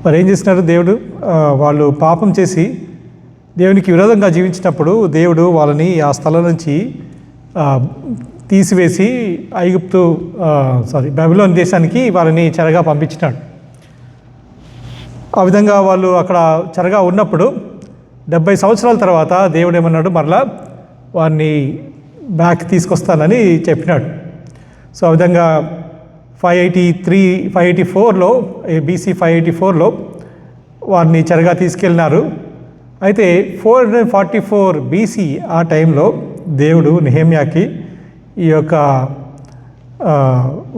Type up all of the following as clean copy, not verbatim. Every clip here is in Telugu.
మరి ఏం చేసినారు దేవుడు? వాళ్ళు పాపం చేసి దేవునికి విరోధంగా జీవించినప్పుడు దేవుడు వాళ్ళని ఆ స్థలం నుంచి తీసివేసి బబులోను దేశానికి వాళ్ళని చెరగా పంపించినాడు. ఆ విధంగా వాళ్ళు అక్కడ చెరగా ఉన్నప్పుడు 70 సంవత్సరాల తర్వాత దేవుడు ఏమన్నాడు, మరలా వారిని బ్యాక్ తీసుకొస్తానని చెప్పినాడు. సో ఆ విధంగా 584లో BC 584లో వారిని చెరగా తీసుకెళ్ళినారు. అయితే 444 BC ఆ టైంలో దేవుడు నెహెమ్యాకి ఈ యొక్క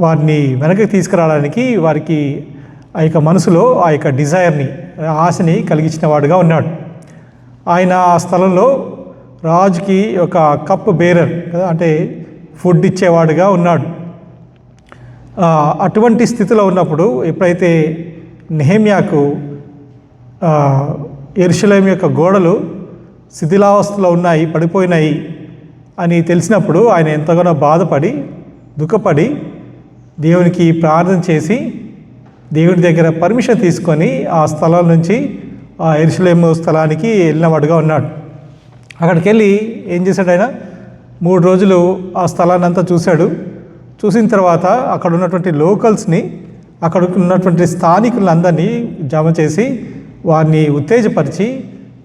వారిని వెనక్కి తీసుకురావడానికి వారికి ఆ యొక్క మనసులో ఆ యొక్క డిజైర్ని, ఆశని కలిగించిన వాడుగా ఉన్నాడు. ఆయన ఆ స్థలంలో రాజుకి ఒక కప్ బేరర్, అంటే ఫుడ్ ఇచ్చేవాడుగా ఉన్నాడు. అటువంటి స్థితిలో ఉన్నప్పుడు ఎప్పుడైతే నెహెమ్యాకు యెరూషలేము యొక్క గోడలు శిథిలావస్థలో ఉన్నాయి, పడిపోయినాయి అని తెలిసినప్పుడు ఆయన ఎంతగానో బాధపడి దుఃఖపడి దేవునికి ప్రార్థన చేసి దేవుని దగ్గర పర్మిషన్ తీసుకొని ఆ స్థలం నుంచి ఆ యెరూషలేము స్థలానికి వెళ్ళినవాడుగా ఉన్నాడు. అక్కడికి వెళ్ళి ఏం చేశాడు? ఆయన 3 రోజులు ఆ స్థలాన్ని అంతా చూశాడు. చూసిన తర్వాత అక్కడ ఉన్నటువంటి లోకల్స్ని, అక్కడ ఉన్నటువంటి స్థానికులందరినీ జమ చేసి వారిని ఉత్తేజపరిచి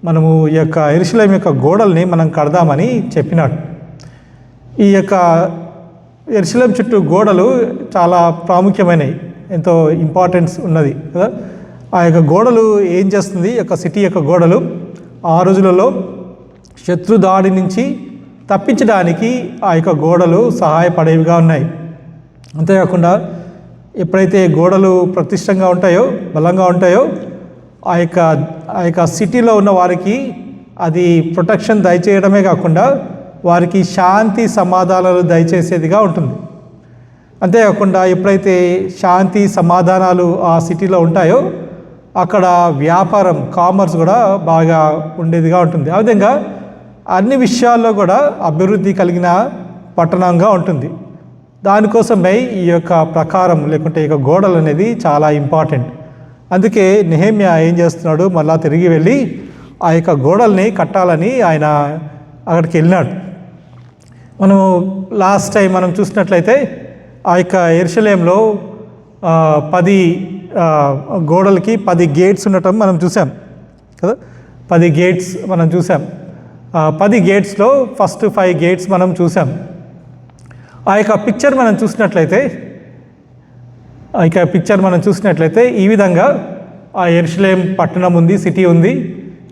మనము ఈ యొక్క యెరూషలేము యొక్క గోడల్ని మనం కడదామని చెప్పినాడు. ఈ యొక్క యెరూషలేము చుట్టూ గోడలు చాలా ప్రాముఖ్యమైనవి, ఎంతో ఇంపార్టెన్స్ ఉన్నది కదా. ఆ యొక్క గోడలు ఏం చేస్తుంది? యొక్క సిటీ యొక్క గోడలు ఆ రోజులలో శత్రు దాడి నుంచి తప్పించడానికి ఆ యొక్క గోడలు సహాయపడేవిగా ఉన్నాయి. అంతేకాకుండా ఎప్పుడైతే గోడలు ప్రతిష్టంగా ఉంటాయో, బలంగా ఉంటాయో, ఆ యొక్క సిటీలో ఉన్న వారికి అది ప్రొటెక్షన్ దయచేయడమే కాకుండా వారికి శాంతి సమాధానాలు దయచేసేదిగా ఉంటుంది. అంతేకాకుండా ఎప్పుడైతే శాంతి సమాధానాలు ఆ సిటీలో ఉంటాయో అక్కడ వ్యాపారం, కామర్స్ కూడా బాగా ఉండేదిగా ఉంటుంది. ఆ విధంగా అన్ని విషయాల్లో కూడా అభివృద్ధి కలిగిన పట్టణంగా ఉంటుంది. దానికోసమే ఈ యొక్క ప్రకారం లేకుంటే ఈ యొక్క గోడలు అనేది చాలా ఇంపార్టెంట్. అందుకే నెహెమ్యా ఏం చేస్తున్నాడు? మళ్ళా తిరిగి వెళ్ళి ఆ యొక్క గోడల్ని కట్టాలని ఆయన అక్కడికి వెళ్ళినాడు. మనము లాస్ట్ టైం మనం చూసినట్లయితే ఆ యొక్క యెరూషలేములో 10 గోడలకి 10 గేట్స్ ఉండటం మనం చూసాం కదా. 10 గేట్స్ మనం చూసాం. 10 గేట్స్లో ఫస్ట్ 5 గేట్స్ మనం చూసాం. ఆ యొక్క పిక్చర్ మనం చూసినట్లయితే ఈ విధంగా ఆ యెరూషలేం పట్టణం ఉంది, సిటీ ఉంది,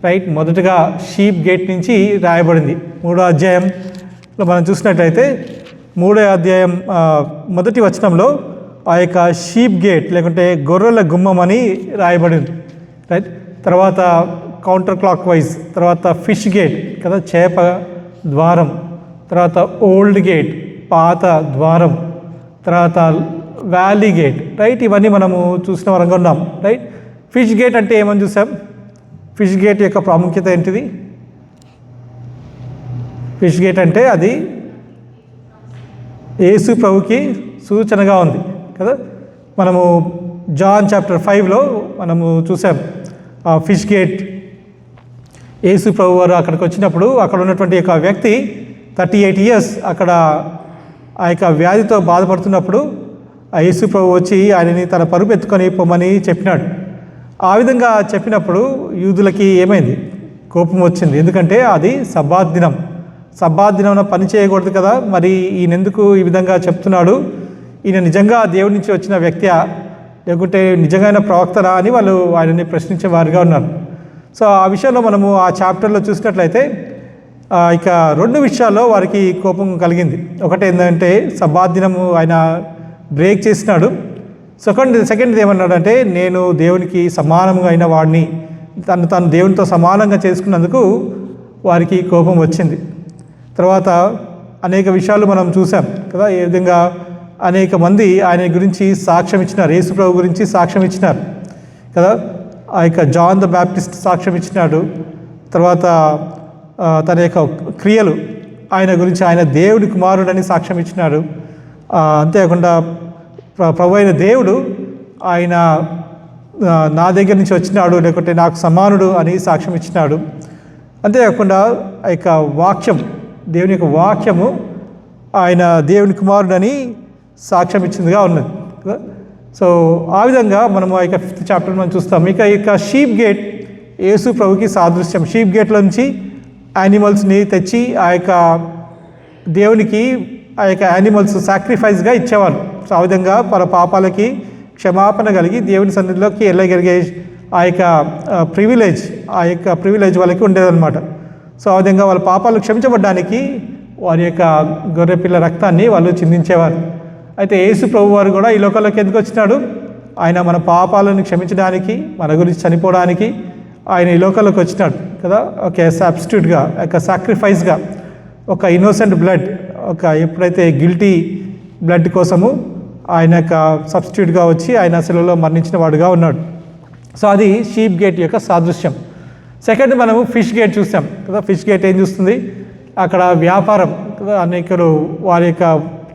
రైట్. మొదటగా షీప్ గేట్ నుంచి రాయబడింది. 3వ అధ్యాయంలో మనం చూసినట్లయితే 3వ అధ్యాయం 1వ వచనంలో ఆ యొక్క షీప్ గేట్ లేకుంటే గొర్రెల గుమ్మం అని రాయబడింది, రైట్. తర్వాత కౌంటర్ క్లాక్ వైజ్, తర్వాత ఫిష్ గేట్ కదా, చేప ద్వారం, తర్వాత ఓల్డ్ గేట్ పాత ద్వారం, తర్వాత వ్యాలీ గేట్, రైట్. ఇవన్నీ మనము చూసిన వరంగా ఉన్నాం, రైట్. ఫిష్ గేట్ అంటే ఏమని చూసాం? ఫిష్ గేట్ యొక్క ప్రాముఖ్యత ఏంటిది? ఫిష్ గేట్ అంటే అది యేసు ప్రభుకి సూచనగా ఉంది కదా. మనము జాన్ చాప్టర్ 5లో మనము చూసాం ఆ ఫిష్ గేట్. యేసు ప్రభు వారు అక్కడికి వచ్చినప్పుడు అక్కడ ఉన్నటువంటి ఒక వ్యక్తి 38 years అక్కడ ఆ యొక్క వ్యాధితో బాధపడుతున్నప్పుడు ఆ యేసు ప్రభు వచ్చి ఆయనని తన పరుపు ఎత్తుకొని పొమ్మని చెప్పినాడు. ఆ విధంగా చెప్పినప్పుడు యూదులకి ఏమైంది? కోపం వచ్చింది. ఎందుకంటే అది సబ్బాత్ దినం, సబ్బాత్ దినం పని చేయకూడదు కదా. మరి ఈయన ఎందుకు ఈ విధంగా చెప్తున్నాడు? ఈయన నిజంగా దేవుడి నుంచి వచ్చిన వ్యక్తియా లేకుంటే నిజంగా ప్రవక్తనా అని వాళ్ళు ఆయనని ప్రశ్నించే వారిగా ఉన్నారు. సో ఆ విషయంలో మనము ఆ చాప్టర్లో చూసినట్లయితే ఇక 2 విషయాల్లో వారికి కోపం కలిగింది. ఒకటి ఏంటంటే సబ్బాత్ దినము ఆయన బ్రేక్ చేసినాడు. సెకండ్ ఏమన్నాడంటే నేను దేవునికి సమానంగా అయిన వాడిని, తను దేవునితో సమానంగా చేసుకున్నందుకు వారికి కోపం వచ్చింది. తర్వాత అనేక విషయాలు మనం చూసాం కదా. ఏ విధంగా అనేక మంది ఆయన గురించి సాక్ష్యం ఇచ్చినారు, యేసు ప్రభు గురించి సాక్ష్యం ఇచ్చినారు కదా. ఆ యొక్క జాన్ ద బ్యాప్టిస్ట్ సాక్ష్యం ఇచ్చినాడు. తర్వాత తన యొక్క క్రియలు ఆయన గురించి, ఆయన దేవుడి కుమారుడని సాక్ష్యం ఇచ్చినాడు. అంతేకాకుండా ప్రభు అయిన దేవుడు ఆయన నా దగ్గర నుంచి వచ్చినాడు, లేకుంటే నాకు సమానుడు అని సాక్ష్యం ఇచ్చినాడు. అంతేకాకుండా ఆ యొక్క వాక్యం, దేవుని యొక్క వాక్యము ఆయన దేవుని కుమారుడని సాక్ష్యం ఇచ్చిందిగా ఉన్నది కదా. సో ఆ విధంగా మనము ఆ యొక్క 5th చాప్టర్ మనం చూస్తాం. ఇక ఇక షీప్ గేట్ యేసు ప్రభుకి సాదృశ్యం. షీప్ గేట్లో నుంచి యానిమల్స్ని తెచ్చి ఆ యొక్క దేవునికి ఆ యొక్క యానిమల్స్ సాక్రిఫైస్గా ఇచ్చేవారు. సో ఆ విధంగా వాళ్ళ పాపాలకి క్షమాపణ కలిగి దేవుని సన్నిధిలోకి వెళ్ళగలిగే ఆ యొక్క ప్రివిలేజ్ వాళ్ళకి ఉండేదన్నమాట. సో ఆ విధంగా వాళ్ళ పాపాలు క్షమించబడ్డానికి వారి యొక్క గొర్రెపిల్ల రక్తాన్ని వాళ్ళు చిందించేవారు. అయితే యేసు ప్రభు వారు కూడా ఈ లోకంలోకి ఎందుకు వచ్చినాడు? ఆయన మన పాపాలను క్షమించడానికి, మన గురించి చనిపోవడానికి ఆయన ఈ లోకంలోకి వచ్చినాడు కదా. ఒక సబ్స్టిట్యూట్గా, ఒక సాక్రిఫైస్గా, ఒక ఇన్నోసెంట్ బ్లడ్, ఒక ఎప్పుడైతే గిల్టీ బ్లడ్ కోసము ఆయన యొక్క సబ్స్టిట్యూట్గా వచ్చి ఆయన శిలువలో మరణించిన వాడుగా ఉన్నాడు. సో అది షీప్ గేట్ యొక్క సాదృశ్యం. సెకండ్ మనము ఫిష్ గేట్ చూసాం కదా. ఫిష్ గేట్ ఏం చూస్తుంది? అక్కడ వ్యాపారం కదా. అనేకలు వారి యొక్క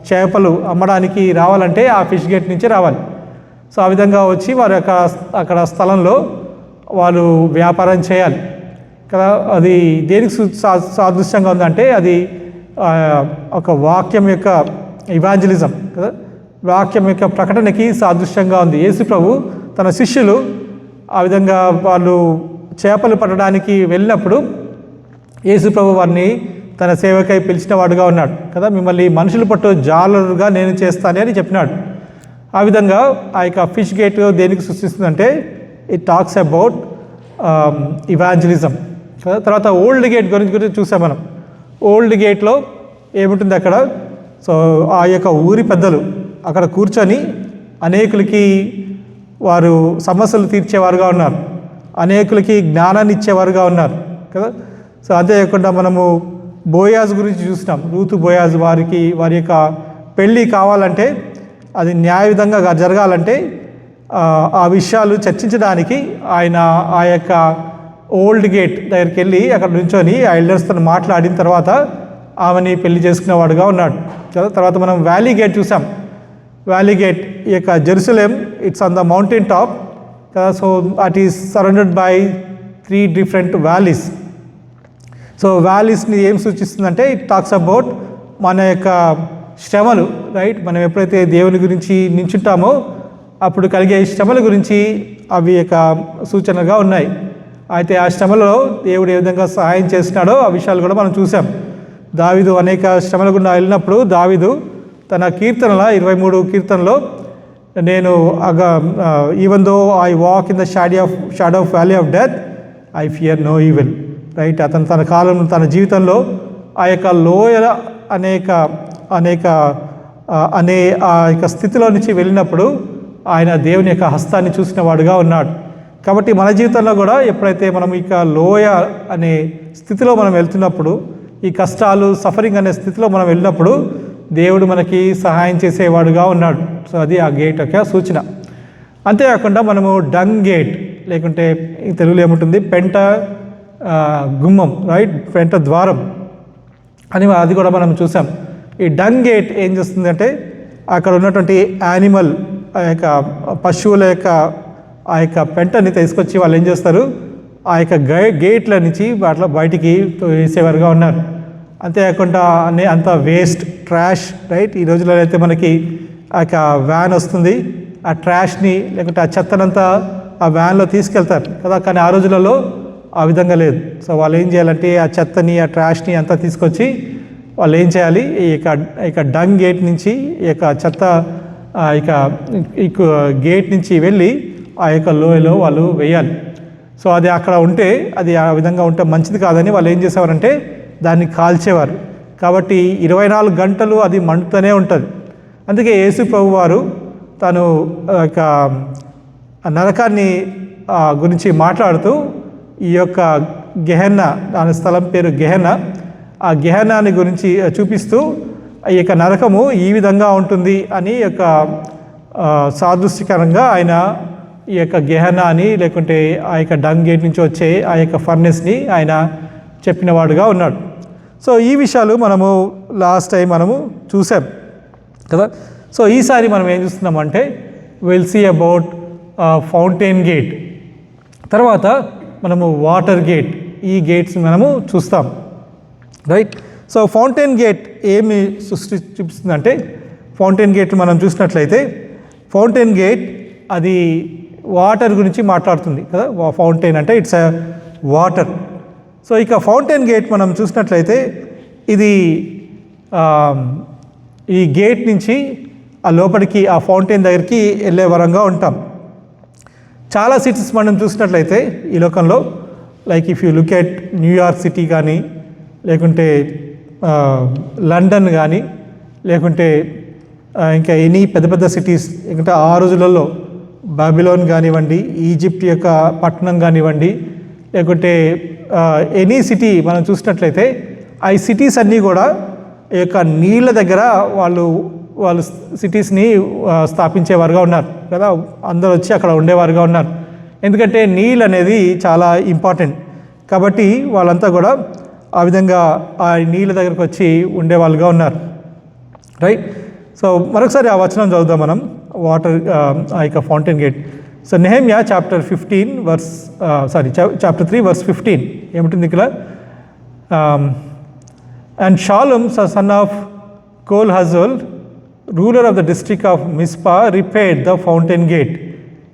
చేపలు అమ్మడానికి రావాలంటే ఆ ఫిష్ గేట్ నుంచి రావాలి. సో ఆ విధంగా వచ్చి వారి యొక్క అక్కడ స్థలంలో వాళ్ళు వ్యాపారం చేయాలి కదా. అది దేనికి సాదృశ్యంగా ఉందంటే అది ఒక వాక్యం యొక్క ఇవాంజలిజం కదా, వాక్యం యొక్క ప్రకటనకి సాదృశ్యంగా ఉంది. యేసు ప్రభు తన శిష్యులు ఆ విధంగా వాళ్ళు చేపలు పట్టడానికి వెళ్ళినప్పుడు యేసు ప్రభు వారిని తన సేవకై పిలిచిన వాడుగా ఉన్నాడు కదా. మిమ్మల్ని మనుషులు పట్టు జాలరుగా నేను చేస్తానని అని చెప్పినాడు. ఆ విధంగా ఆ యొక్క ఫిష్ గేట్ దేనికి సృష్టిస్తుందంటే ఇట్ టాక్స్ అబౌట్ ఇవాంజలిజం కదా. తర్వాత ఓల్డ్ గేట్ గురించి చూసాం మనం. ఓల్డ్ గేట్లో ఏముంటుంది అక్కడ? సో ఆ యొక్క ఊరి పెద్దలు అక్కడ కూర్చొని అనేకులకి వారు సమస్యలు తీర్చేవారుగా ఉన్నారు, అనేకులకి జ్ఞానాన్ని ఇచ్చేవారుగా ఉన్నారు కదా. సో అంతేకాకుండా మనము బోయాజ్ గురించి చూసినాం. రూతు బోయాజ్ వారి యొక్క పెళ్ళి కావాలంటే, అది న్యాయ విధంగా జరగాలంటే ఆ విషయాలు చర్చించడానికి ఆయన ఆ యొక్క ఓల్డ్ గేట్ దగ్గరికి వెళ్ళి అక్కడ నుంచొని ఆ ఎల్డర్స్తో మాట్లాడిన తర్వాత ఆమెని పెళ్లి చేసుకునేవాడుగా ఉన్నాడు కదా. తర్వాత మనం వ్యాలీ గేట్ చూసాం. వ్యాలీ గేట్ ఈ యొక్క Jerusalem it's on the mountain top కదా. So it is surrounded by 3 different valleys. So వ్యాలీస్ని ఏం సూచిస్తుందంటే ఇట్ టాక్స్ అబౌట్ మన యొక్క శ్రమలు, రైట్. మనం ఎప్పుడైతే దేవుని గురించి నించుంటామో అప్పుడు కలిగే శ్రమల గురించి అవి యొక్క సూచనగా ఉన్నాయి. అయితే ఆ శ్రమలో దేవుడు ఏ విధంగా సహాయం చేస్తున్నాడో ఆ విషయాలు కూడా మనం చూసాం. దావీదు అనేక శ్రమల గుండా వెళ్ళినప్పుడు దావీదు తన కీర్తనల 23 కీర్తనలో నేను even though I walk in the shadow of valley of death I fear no evil, right. అతను తన జీవితంలో ఆ యొక్క లోయ అనేక అనే ఆ యొక్క స్థితిలో నుంచి వెళ్ళినప్పుడు ఆయన దేవుని యొక్క హస్తాన్ని చూసిన వాడుగా ఉన్నాడు. కాబట్టి మన జీవితంలో కూడా ఎప్పుడైతే మనం ఇక లోయ అనే స్థితిలో మనం వెళ్తున్నప్పుడు, ఈ కష్టాలు సఫరింగ్ అనే స్థితిలో మనం వెళ్ళినప్పుడు దేవుడు మనకి సహాయం చేసేవాడుగా ఉన్నాడు. సో అది ఆ గేట్ యొక్క సూచన. అంతేకాకుండా మనము డంగ్ గేట్, లేకుంటే తెలుగులో ఏముంటుంది, పెంట గుమ్మం, రైట్, పెంట ద్వారం అని అది కూడా మనం చూసాం. ఈ డంగ్ గేట్ ఏం చేస్తుందంటే అక్కడ ఉన్నటువంటి యానిమల్, ఆ యొక్క పశువుల యొక్క ఆ యొక్క పెంటని తీసుకొచ్చి వాళ్ళు ఏం చేస్తారు, ఆ యొక్క గేట్ల నుంచి అట్లా బయటికి వేసేవారుగా ఉన్నారు. అంతేకాకుండా అంత వేస్ట్, ట్రాష్, రైట్. ఈ రోజుల్లో అయితే మనకి ఆ యొక్క వ్యాన్ వస్తుంది, ఆ ట్రాష్ని లేకుంటే ఆ చెత్తనంతా ఆ వ్యాన్లో తీసుకెళ్తారు కదా. కానీ ఆ రోజులలో ఆ విధంగా లేదు. సో వాళ్ళు ఏం చేయాలంటే ఆ చెత్తని, ఆ ట్రాష్ని అంతా తీసుకొచ్చి వాళ్ళు ఏం చేయాలి, ఈ డంగ్ గేట్ నుంచి ఈ యొక్క చెత్త గేట్ నుంచి వెళ్ళి ఆ యొక్క లోయలో వాళ్ళు వేయాలి. సో అది అక్కడ ఉంటే, అది ఆ విధంగా ఉంటే మంచిది కాదని వాళ్ళు ఏం చేసేవారంటే దాన్ని కాల్చేవారు. కాబట్టి 24 గంటలు అది మండుతూనే ఉంటుంది. అందుకే యేసు ప్రభు వారు తను యొక్క నరకాన్ని గురించి మాట్లాడుతూ ఈ యొక్క గెహెన్నా, దాని స్థలం పేరు గెహెన్నా, ఆ గెహెన్నాని గురించి చూపిస్తూ ఈ యొక్క నరకము ఈ విధంగా ఉంటుంది అని యొక్క సాదృశ్యకరంగా ఆయన ఈ యొక్క గెహెన్నా అని, లేకుంటే ఆ యొక్క డంగ్ గేట్ నుంచి వచ్చే ఆ యొక్క ఫర్నెస్ని ఆయన చెప్పినవాడుగా ఉన్నాడు. సో ఈ విషయాలు మనము లాస్ట్ టైం మనము చూసాం కదా. సో ఈసారి మనం ఏం చూస్తున్నామంటే will see about fountain gate, తర్వాత మనము వాటర్ గేట్, ఈ గేట్స్ మనము చూస్తాం, రైట్. సో ఫౌంటైన్ గేట్ ఏమి చూపిస్తుందంటే, ఫౌంటైన్ గేట్ మనం చూసినట్లయితే ఫౌంటైన్ గేట్ అది వాటర్ గురించి మాట్లాడుతుంది కదా. ఫౌంటైన్ అంటే ఇట్స్ అ వాటర్. సో ఇక ఫౌంటైన్ గేట్ మనం చూసినట్లయితే ఇది ఈ గేట్ నుంచి ఆ లోపలికి ఆ ఫౌంటైన్ దగ్గరికి వెళ్ళే వరంగా ఉంటాం. చాలా సిటీస్ మనం చూసినట్లయితే ఈ లోకంలో, like if you look at New York city కానీ, లేకుంటే లండన్ కానీ, లేకుంటే ఇంకా ఎనీ పెద్ద పెద్ద సిటీస్, ఇంకా ఆ రోజులలో బాబిలోన్ కానివ్వండి, ఈజిప్ట్ యొక్క పట్టణం కానివ్వండి, లేకుంటే ఎనీ సిటీ మనం చూసినట్లయితే ఆ సిటీస్ అన్నీ కూడా ఈ యొక్క నీళ్ళ దగ్గర వాళ్ళు సిటీస్ని స్థాపించేవారుగా ఉన్నారు కదా. అందరూ వచ్చి అక్కడ ఉండేవారుగా ఉన్నారు, ఎందుకంటే నీళ్ళు అనేది చాలా ఇంపార్టెంట్ కాబట్టి వాళ్ళంతా కూడా ఆ విధంగా ఆ నీళ్ళ దగ్గరకు వచ్చి ఉండేవాళ్ళుగా ఉన్నారు, రైట్. సో మరొకసారి ఆ వచనం చదువుదాం మనం, వాటర్ ఆ యొక్క fountain gate. So Nehemiah chapter 3 verse 15 ఏమిటి ఇక్కడ? And Shallum son of Colhozeh, ruler of the district of Mizpah, repaired the fountain gate.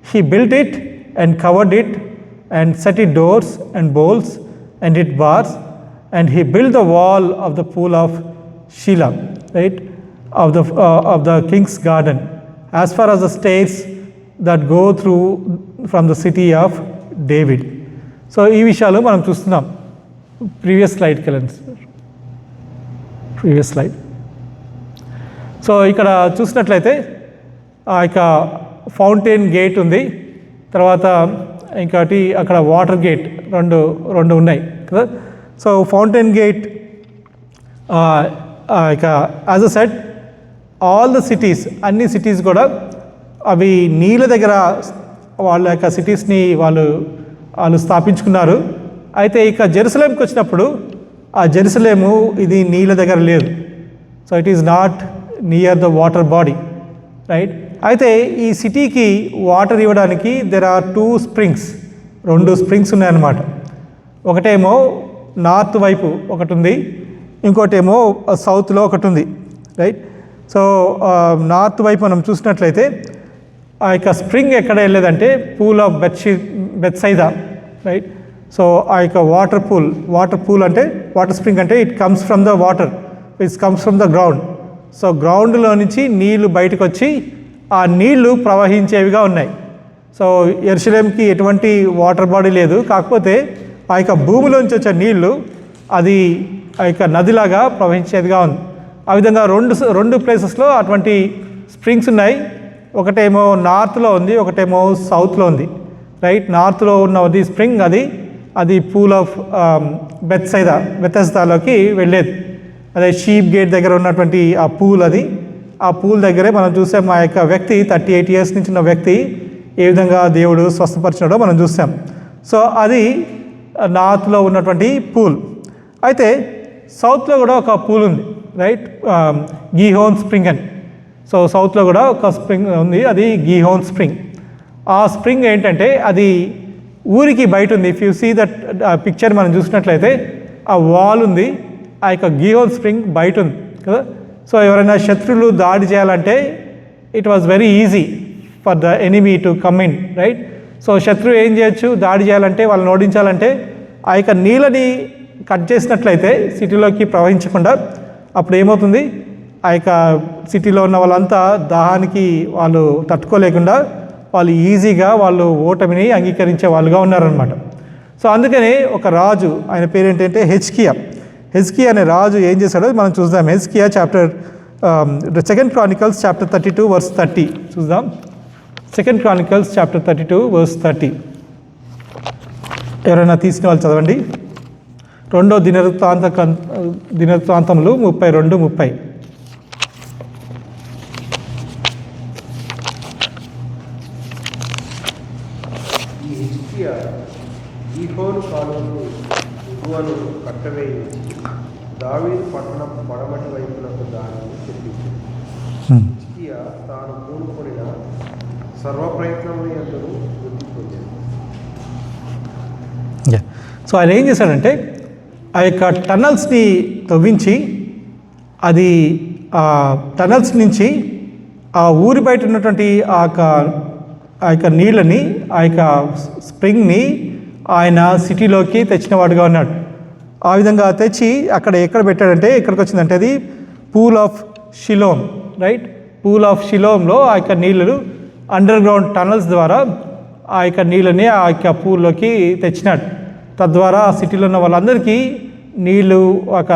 He built it and covered it and set it doors and bolts and it bars, and he built the wall of the pool of Shiloh, right, of the king's garden, as far as the stairs that go through from the city of David. So ఈ విషయాలు మనం చూస్తున్నాం. ప్రీవియస్ స్లైడ్కి వెళ్ళండి సార్, ప్రీవియస్ స్లైడ్. సో ఇక్కడ చూసినట్లయితే ఆ యొక్క ఫౌంటైన్ గేట్ ఉంది, తర్వాత ఇంకోటి అక్కడ వాటర్ గేట్, రెండు ఉన్నాయి కదా. సో ఫౌంటైన్ గేట్ ఇక as a set all the cities, అన్ని సిటీస్ కూడా అవి నీళ్ళ దగ్గర వాళ్ళ యొక్క సిటీస్ని వాళ్ళు స్థాపించుకున్నారు. అయితే ఇక జెరూసలేంకి వచ్చినప్పుడు ఆ జెరూసలేము ఇది నీళ్ళ దగ్గర లేదు. So it is not near the water body, right. అయితే ఈ సిటీకి వాటర్ ఇవ్వడానికి దెర్ ఆర్ 2 springs, 2 springs ఉన్నాయన్నమాట. ఒకటేమో నార్త్ వైపు ఒకటి ఉంది, ఇంకోటేమో సౌత్లో ఒకటి ఉంది, రైట్. సో నార్త్ వైపు మనం చూసినట్లయితే ఆ యొక్క స్ప్రింగ్ ఎక్కడ వెళ్ళేదంటే pool of Bethsaida, right. So ఆ యొక్క వాటర్ పూల్ అంటే వాటర్ స్ప్రింగ్ అంటే it comes from the water, it's comes from the ground. So గ్రౌండ్లో నుంచి నీళ్లు బయటకు వచ్చి ఆ నీళ్లు ప్రవహించేవిగా ఉన్నాయి. సో యెరూషలేంకి ఎటువంటి వాటర్ బాడీ లేదు, కాకపోతే ఆ యొక్క భూమిలోంచి వచ్చే నీళ్లు అది ఆ యొక్క నదిలాగా ప్రవహించేదిగా ఉంది. ఆ విధంగా రెండు ప్లేసెస్లో అటువంటి స్ప్రింగ్స్ ఉన్నాయి. ఒకటేమో నార్త్లో ఉంది, ఒకటేమో సౌత్లో ఉంది, రైట్. నార్త్లో ఉన్నది స్ప్రింగ్ అది పూల్ ఆఫ్ బెతెస్దాలోకి వెళ్ళేది. అదే షీప్ గేట్ దగ్గర ఉన్నటువంటి ఆ పూల్ ఆ పూల్ దగ్గరే మనం చూసాం ఆ యొక్క వ్యక్తి 38 years నుంచి ఉన్న వ్యక్తి ఏ విధంగా దేవుడు స్వస్థపరిచినాడో మనం చూసాం. సో అది నార్త్లో ఉన్నటువంటి పూల్. అయితే సౌత్లో కూడా ఒక పూల్ ఉంది, రైట్, గీహోన్ స్ప్రింగ్ అని. సో సౌత్లో కూడా ఒక స్ప్రింగ్ ఉంది, అది గీహోన్ స్ప్రింగ్. ఆ స్ప్రింగ్ ఏంటంటే అది ఊరికి బయట ఉంది. If you see that picture మనం చూసినట్లయితే ఆ వాల్ ఉంది, ఆ యొక్క గీహోన్ స్ప్రింగ్ బయట ఉంది కదా. సో ఎవరైనా శత్రువులు దాడి చేయాలంటే it was very easy for the enemy to come in, right. So శత్రువు ఏం చేయొచ్చు, దాడి చేయాలంటే, వాళ్ళని ఓడించాలంటే ఆ యొక్క నీళ్ళని కట్ చేసినట్లయితే సిటీలోకి ప్రవహించకుండా, అప్పుడు ఏమవుతుంది, ఆ యొక్క సిటీలో ఉన్న వాళ్ళంతా దాహానికి వాళ్ళు తట్టుకోలేకుండా వాళ్ళు ఈజీగా ఓటమిని అంగీకరించే వాళ్ళుగా ఉన్నారనమాట. సో అందుకని ఒక రాజు, ఆయన పేరు ఏంటంటే హెజ్కియా అనే రాజు ఏం చేశాడో మనం చూద్దాం. హెజ్కియా చాప్టర్ 2 Chronicles chapter 32 verse 30 చూద్దాం. 2 Chronicles chapter 32 verse 30 ఎవరైనా తీసిన వాళ్ళు చదవండి. 2వ దినవృత్తాంతములు 32:30. గీహోను కాలువను దిగువను కట్టవేయించి దావీదు పట్టణం పడమటి వైపునకు దానిని తెప్పించింది. హిజ్కియా తాను పూనుకొనిన సర్వప్రయత్నములు ఎందరూ వృద్ధి పొందారు. సో ఆయన ఏం చేశాడంటే ఆ యొక్క టనల్స్ని తవ్వించి అది ఆ టనల్స్ నుంచి ఆ ఊరి బయట ఉన్నటువంటి ఆ యొక్క నీళ్ళని ఆ యొక్క స్ప్రింగ్ని ఆయన సిటీలోకి తెచ్చినవాడుగా ఉన్నాడు. ఆ విధంగా తెచ్చి ఎక్కడ పెట్టాడంటే ఎక్కడికి వచ్చిందంటే అది pool of Siloam, right? Pool of షిలోమ్లో ఆ యొక్క నీళ్ళు అండర్ గ్రౌండ్ టనల్స్ ద్వారా ఆ యొక్క నీళ్ళని ఆ యొక్క పూల్లోకి తెచ్చినాడు. తద్వారా ఆ సిటీలో ఉన్న వాళ్ళందరికీ నీళ్ళు ఒక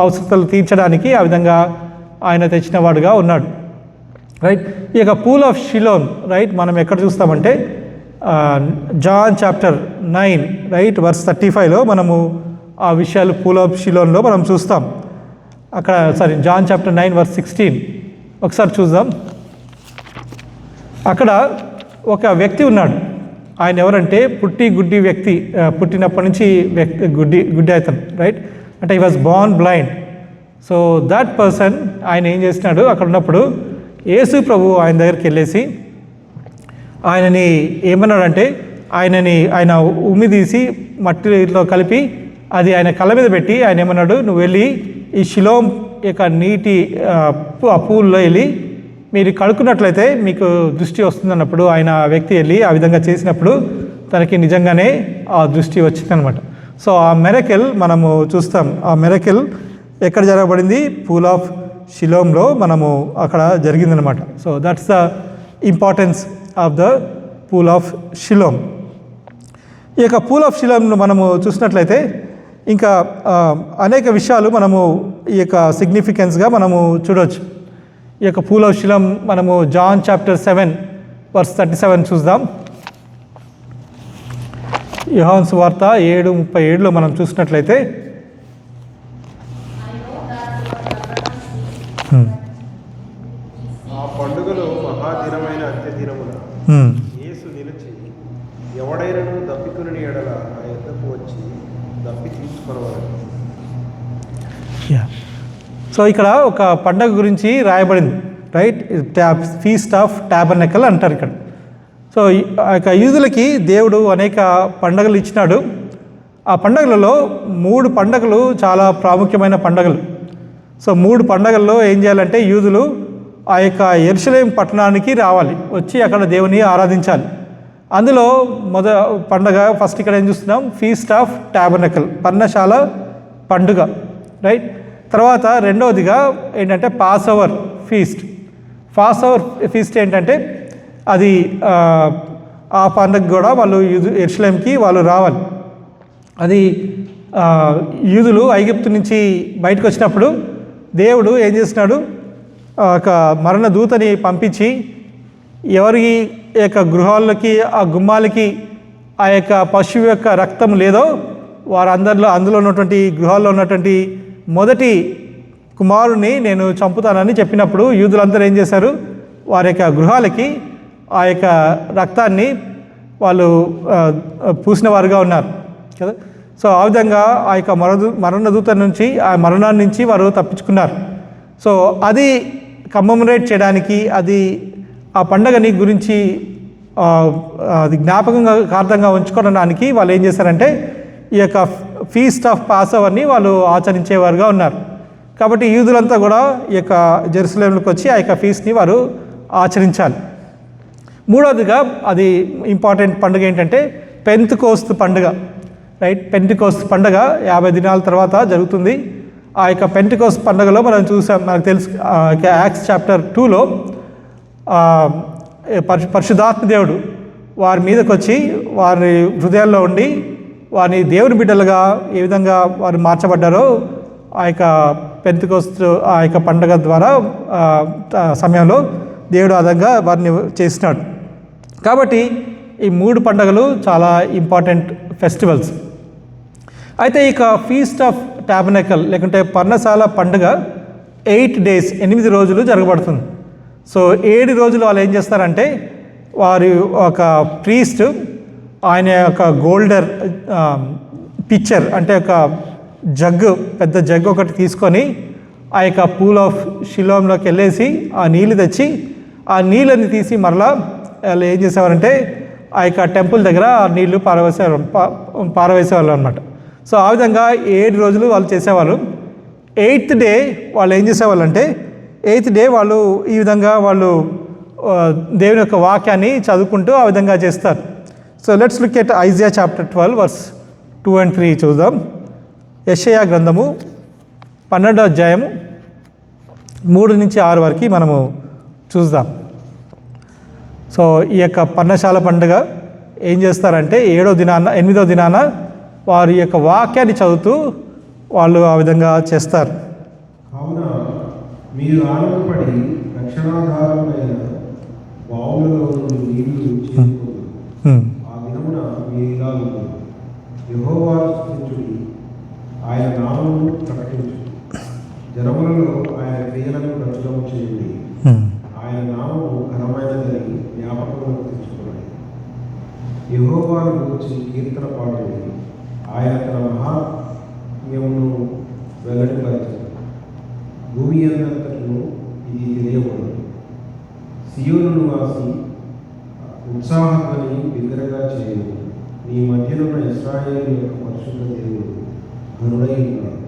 అవసరతలు తీర్చడానికి ఆ విధంగా ఆయన తెచ్చినవాడుగా ఉన్నాడు, రైట్? ఈ యొక్క పూల్ ఆఫ్ షిలోమ్, రైట్, మనం ఎక్కడ చూస్తామంటే జాన్ చాప్టర్ 9, రైట్, వర్స్ 35లో మనము ఆ విషయాలు పూల్ ఆఫ్ షిలోమ్లో మనం చూస్తాం. జాన్ చాప్టర్ 9 వర్స్ 16 ఒకసారి చూద్దాం. అక్కడ ఒక వ్యక్తి ఉన్నాడు. ఆయన ఎవరంటే గుడ్డి వ్యక్తి, పుట్టినప్పటి నుంచి గుడ్డి అతను, రైట్? అంటే he was Born blind. So that person ఆయన ఏం చేసినాడు, అక్కడ ఉన్నప్పుడు యేసు ప్రభు ఆయన దగ్గరికి వెళ్ళేసి ఆయనని ఏమన్నాడంటే ఆయన ఉమ్మి తీసి మట్టిలో కలిపి అది ఆయన కళ్ళ మీద పెట్టి ఆయన ఏమన్నాడు, నువ్వు వెళ్ళి ఈ షిలోమ్ యొక్క నీటి ఆ పూల్లో వెళ్ళి మీరు కడుక్కున్నట్లయితే మీకు దృష్టి వస్తుందన్నప్పుడు ఆయన వ్యక్తి వెళ్ళి ఆ విధంగా చేసినప్పుడు తనకి నిజంగానే ఆ దృష్టి వచ్చిందనమాట. సో ఆ మెరకిల్ మనము చూస్తాం. ఆ మెరకిల్ ఎక్కడ జరగబడింది? పూల్ ఆఫ్ షిలోమ్లో మనము అక్కడ జరిగిందనమాట. So that's the importance of the pool of Siloam. ఈ యొక్క పూల్ ఆఫ్ షిలోమ్ను మనము చూసినట్లయితే ఇంకా అనేక విషయాలు మనము ఈ యొక్క సిగ్నిఫికెన్స్గా మనము చూడవచ్చు. ఈ యొక్క పూల్ ఆఫ్ షిలోమ్ మనము జాన్ చాప్టర్ 7 వర్స్ 37 చూద్దాం. యోహాను సువార్త 7:37లో మనం చూసినట్లయితే ఆ పండుగలో మహాదినమైన అంత్యదినమున యేసు నిలిచి ఎవడైనను దప్పికొనిన ఎడల నా యొద్దకు వచ్చి దప్పి తీసుకొనవలెను. సో ఇక్కడ ఒక పండగ గురించి రాయబడింది, రైట్? ఫీస్ట్ ఆఫ్ టాబర్నకల్ అంటారు ఇక్కడ. సో ఆ యొక్క యూదులకి దేవుడు అనేక పండగలు ఇచ్చినాడు. ఆ పండగలలో 3 పండగలు చాలా ప్రాముఖ్యమైన పండగలు. సో 3 పండగల్లో ఏం చేయాలంటే యూదులు ఆ యొక్క యెరూషలేము పట్టణానికి రావాలి, వచ్చి అక్కడ దేవుని ఆరాధించాలి. అందులో పండగ ఫస్ట్ ఇక్కడ ఏం చూస్తున్నాం, ఫీస్ట్ ఆఫ్ టాబర్నకల్, పర్ణశాల పండుగ, రైట్? తర్వాత రెండవదిగా ఏంటంటే పాస్ ఓవర్ ఫీస్ట్. ఫీస్ట్ ఏంటంటే అది ఆ పండుగ కూడా వాళ్ళు యెరూషలేముకి వాళ్ళు రావాలి. అది యూదులు ఐగుప్తు నుంచి బయటకు వచ్చినప్పుడు దేవుడు ఏం చేస్తున్నాడు, ఒక మరణ దూతని పంపించి ఎవరి యొక్క గృహాలకి ఆ గుమ్మాలకి ఆ యొక్క పశువు యొక్క రక్తం లేదో అందులో ఉన్నటువంటి గృహాల్లో ఉన్నటువంటి మొదటి కుమారుని నేను చంపుతానని చెప్పినప్పుడు యూదులందరూ ఏం చేశారు, వారి యొక్క గృహాలకి ఆ యొక్క రక్తాన్ని వాళ్ళు పూసిన వారుగా ఉన్నారు కదా. సో ఆ విధంగా ఆ యొక్క మరణదూత నుంచి ఆ మరణాన్ని నుంచి వారు తప్పించుకున్నారు. సో అది కమ్మమరేట్ చేయడానికి, అది ఆ పండగని గురించి అది జ్ఞాపకంగా ఉంచుకోవడానికి వాళ్ళు ఏం చేశారంటే ఈ యొక్క ఫీస్ట్ ఆఫ్ పాస్ ఓవర్ని వాళ్ళు ఆచరించేవారుగా ఉన్నారు. కాబట్టి యూదులంతా కూడా ఈ యొక్క జెరూసలేంలోకి వచ్చి ఆ యొక్క ఫీస్ట్ని వారు ఆచరించాలి. మూడవదిగా అది ఇంపార్టెంట్ పండుగ ఏంటంటే పెంతెకోస్తు పండుగ, రైట్? పెంతెకోస్తు పండుగ 50 దినాల తర్వాత జరుగుతుంది. ఆ యొక్క పెంతెకోస్తు పండుగలో మనం చూసాం, మనకు తెలుసు యాక్ట్స్ చాప్టర్ 2లో పరిశుద్ధాత్మ దేవుడు వారి మీదకి వచ్చి వారి హృదయాల్లో ఉండి వారిని దేవుని బిడ్డలుగా ఏ విధంగా వారు మార్చబడ్డారో ఆ యొక్క పెంతెకోస్తు ఆ యొక్క పండుగ ద్వారా సమయంలో దేవుడు అదంగా వారిని చేసినాడు. కాబట్టి ఈ 3 పండుగలు చాలా ఇంపార్టెంట్ ఫెస్టివల్స్. అయితే ఇక ఫీస్ట్ ఆఫ్ టాబర్నకల్ లేకుంటే పర్ణశాల పండుగ 8 డేస్ 8 రోజులు జరగబడుతుంది. సో 7 రోజులు వాళ్ళు ఏం చేస్తారంటే వారి ఒక ప్రీస్ట్ ఆయన యొక్క గోల్డర్ పిక్చర్ అంటే ఒక జగ్గు, పెద్ద జగ్గు ఒకటి తీసుకొని ఆ యొక్క పూల్ ఆఫ్ షిలోమ్లోకి వెళ్ళేసి ఆ నీళ్ళు తెచ్చి ఆ నీళ్ళని తీసి మరలా వాళ్ళు ఏం చేసేవారంటే ఆ యొక్క టెంపుల్ దగ్గర ఆ నీళ్లు పారవేసేవాళ్ళు అనమాట. సో ఆ విధంగా 7 రోజులు వాళ్ళు చేసేవాళ్ళు. 8th డే వాళ్ళు ఏం చేసేవాళ్ళు అంటే 8th డే వాళ్ళు ఈ విధంగా వాళ్ళు దేవుని యొక్క వాక్యాన్ని చదువుకుంటూ ఆ విధంగా చేస్తారు. So let's look at Isaiah chapter 12 verse 2 and 3 చూద్దాం. యెషయా గ్రంథము 12వ అధ్యాయము 3 నుంచి 6 వరకు మనము చూద్దాం. సో ఈ యొక్క పర్ణశాల పండుగ ఏం చేస్తారంటే 8వ దినాన వారి యొక్క వాక్యాన్ని చదువుతూ వాళ్ళు ఆ విధంగా చేస్తారు. కావున మీరు ఆనందపడి రక్షణాధారమైన బావులలో నుండి నీళ్లు చేరుకోదు. ఆ దినమున మీరు ఇలా ఉంది, యెహోవాను స్తుతించుడి, ఆయన నామమును ప్రకటించుడి, జనములలో ఆయన క్రియలను ప్రచురము చేయండి, ఆయన నామము ఘనమైనదని జ్ఞాపకములకు తెచ్చుకోండి. యెహోవాను గురించి కీర్తన పాడండి, ఆయన తన మహాత్మ్యమును వెల్లడిపరచండి. భూమి అంతటను ఇది తెలియకూడదు. సియోను నివాసి ఉత్సాహమని బిగ్గరగా చేయదు. నీ మధ్యనున్న ఇశ్రాయేలు యొక్క పరిశుద్ధ దేవుడు ఘనుడై ఉన్నాడు.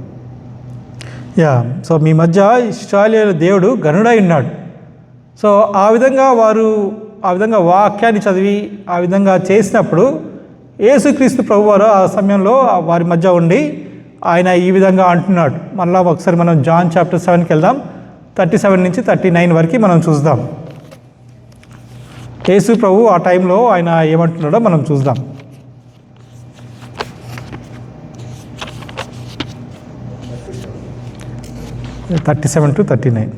సో మీ మధ్య ఇశ్రాయేలు దేవుడు ఘనుడై ఉన్నాడు. సో ఆ విధంగా వారు ఆ విధంగా వాక్యాన్ని చదివి ఆ విధంగా చేసినప్పుడు యేసుక్రీస్తు ప్రభువారు ఆ సమయంలో వారి మధ్య ఉండి ఆయన ఈ విధంగా అంటున్నాడు. మళ్ళీ ఒకసారి మనం జాన్ చాప్టర్ 7కి వెళ్దాం. 37 నుంచి 39 వరకు మనం చూద్దాం. యేసు ప్రభు ఆ టైంలో ఆయన ఏమంటున్నాడో మనం చూద్దాం. 37 to 39.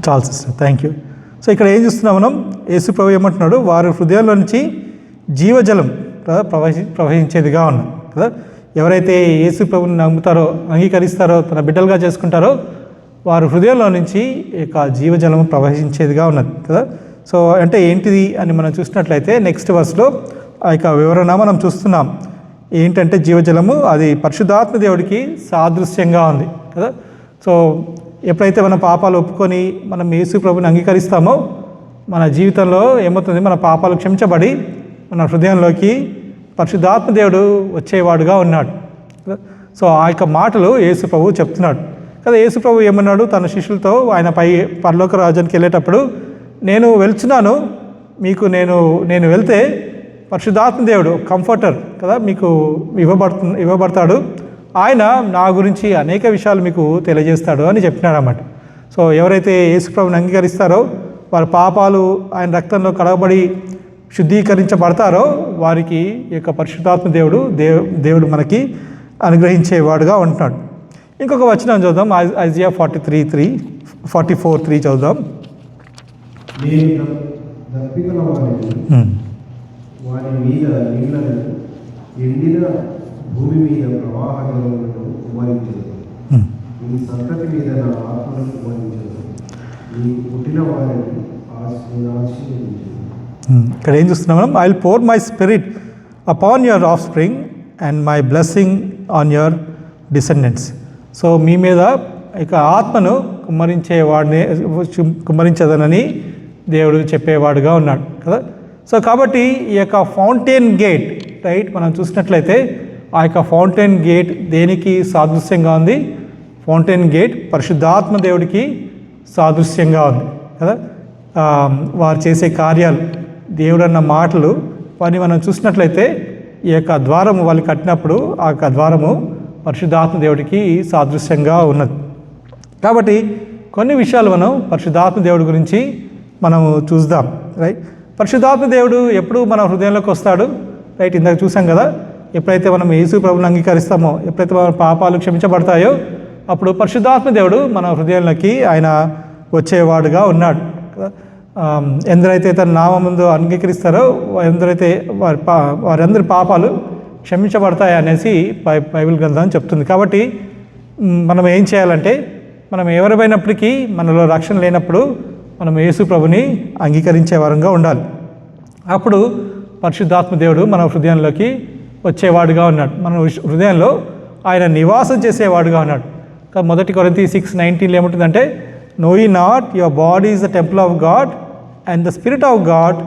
చాలు సిస్టర్, థ్యాంక్ యూ. సో ఇక్కడ ఏం చూస్తున్నాం మనం, యేసు ప్రభు ఏమంటున్నాడు, వారి హృదయంలో నుంచి జీవజలం ప్రవహించేదిగా ఉన్నది కదా. ఎవరైతే యేసు ప్రభుని నమ్ముతారో, అంగీకరిస్తారో, తన బిడ్డలుగా చేసుకుంటారో వారి హృదయంలో నుంచి ఇక జీవజలం ప్రవహించేదిగా ఉన్నది కదా. సో అంటే ఏంటిది అని మనం చూసినట్లయితే నెక్స్ట్ వర్స్లో ఆ యొక్క వివరణ మనం చూస్తున్నాం. ఏంటంటే జీవజలము అది పరిశుద్ధాత్మ దేవుడికి సాదృశ్యంగా ఉంది కదా. సో ఎప్పుడైతే మన పాపాలు ఒప్పుకొని మనం యేసు ప్రభుని అంగీకరిస్తామో మన జీవితంలో ఏమవుతుంది, మన పాపాలు క్షమించబడి మన హృదయంలోకి పరిశుద్ధాత్మ దేవుడు వచ్చేవాడుగా ఉన్నాడు. సో ఆ యొక్క మాటలు యేసు ప్రభు చెప్తున్నాడు కదా. యేసు ప్రభు ఏమన్నాడు తన శిష్యులతో, ఆయన పరలోక రాజ్యానికి వెళ్ళేటప్పుడు, నేను వెళ్తున్నాను, మీకు నేను వెళ్తే పరిశుద్ధాత్మ దేవుడు కంఫర్టర్ కదా మీకు ఇవ్వబడతాడు, ఆయన నా గురించి అనేక విషయాలు మీకు తెలియజేస్తాడు అని చెప్పినాడు అన్నమాట. సో ఎవరైతే యేసు ప్రభుని అంగీకరిస్తారో వారి పాపాలు ఆయన రక్తంలో కడగబడి శుద్ధీకరించబడతారో వారికి ఈ యొక్క పరిశుద్ధాత్మ దేవుడు మనకి అనుగ్రహించేవాడుగా ఉంటున్నాడు. ఇంకొక వచనం చూద్దాం, ఐజియా 44:3 చదువుదాం. వారి మీద నీళ్లను ఎండిన భూమి మీద ప్రవాహ జలములను కుమరించదు. ఈ సంతతి మీద నా ఆత్మను కుమరించదు. నీకు పుట్టిన వారిని ఆశీర్వదించదు. ఇక్కడ ఏం చూస్తున్నాం మనం, I will pour my spirit upon your of spring and my blessing on your descendants. So మీ మీద ఇక ఆత్మను కుమ్మరించదనని దేవుడు చెప్పేవాడుగా ఉన్నాడు కదా. సో కాబట్టి ఈ యొక్క ఫౌంటైన్ గేట్ రైట్ మనం చూసినట్లయితే ఆ యొక్క ఫౌంటైన్ గేట్ దేనికి సాదృశ్యంగా ఉంది? ఫౌంటైన్ గేట్ పరిశుద్ధాత్మ దేవుడికి సాదృశ్యంగా ఉంది కదా. వారు చేసే కార్యాలు, దేవుడు అన్న మాటలు, వారిని మనం చూసినట్లయితే ఈ యొక్క ద్వారము వాళ్ళు కట్టినప్పుడు ఆ యొక్క ద్వారము పరిశుద్ధాత్మ దేవుడికి సాదృశ్యంగా ఉన్నది. కాబట్టి కొన్ని విషయాలు మనం పరిశుద్ధాత్మ దేవుడి గురించి మనము చూద్దాం. రైట్, పరిశుద్ధాత్మ దేవుడు ఎప్పుడు మన హృదయంలోకి వస్తాడు? రైట్, ఇందాక చూసాం కదా, ఎప్పుడైతే మనం యేసు ప్రభువుని అంగీకరిస్తామో, ఎప్పుడైతే మన పాపాలు క్షమించబడతాయో, అప్పుడు పరిశుద్ధాత్మ దేవుడు మన హృదయంలోకి ఆయన వచ్చేవాడుగా ఉన్నాడు కదా. ఎందరైతే తన నామముందు అంగీకరిస్తారో ఎందరైతే వారందరి పాపాలు క్షమించబడతాయి అనేసి బైబిల్ గ్రంథం చెప్తుంది. కాబట్టి మనం ఏం చేయాలంటే, మనం ఎవరిమైనప్పటికీ మనలో రక్షణ లేనప్పుడు మనం యేసు ప్రభుని అంగీకరించే వారంగా ఉండాలి. అప్పుడు పరిశుద్ధాత్మ దేవుడు మన హృదయంలోకి వచ్చేవాడుగా ఉన్నాడు, మన హృదయంలో ఆయన నివాసం చేసేవాడుగా ఉన్నాడు. మొదటి కొరింథీ 6:19 ఏముంటుందంటే, నో యీ not your body is the temple of God and the spirit of God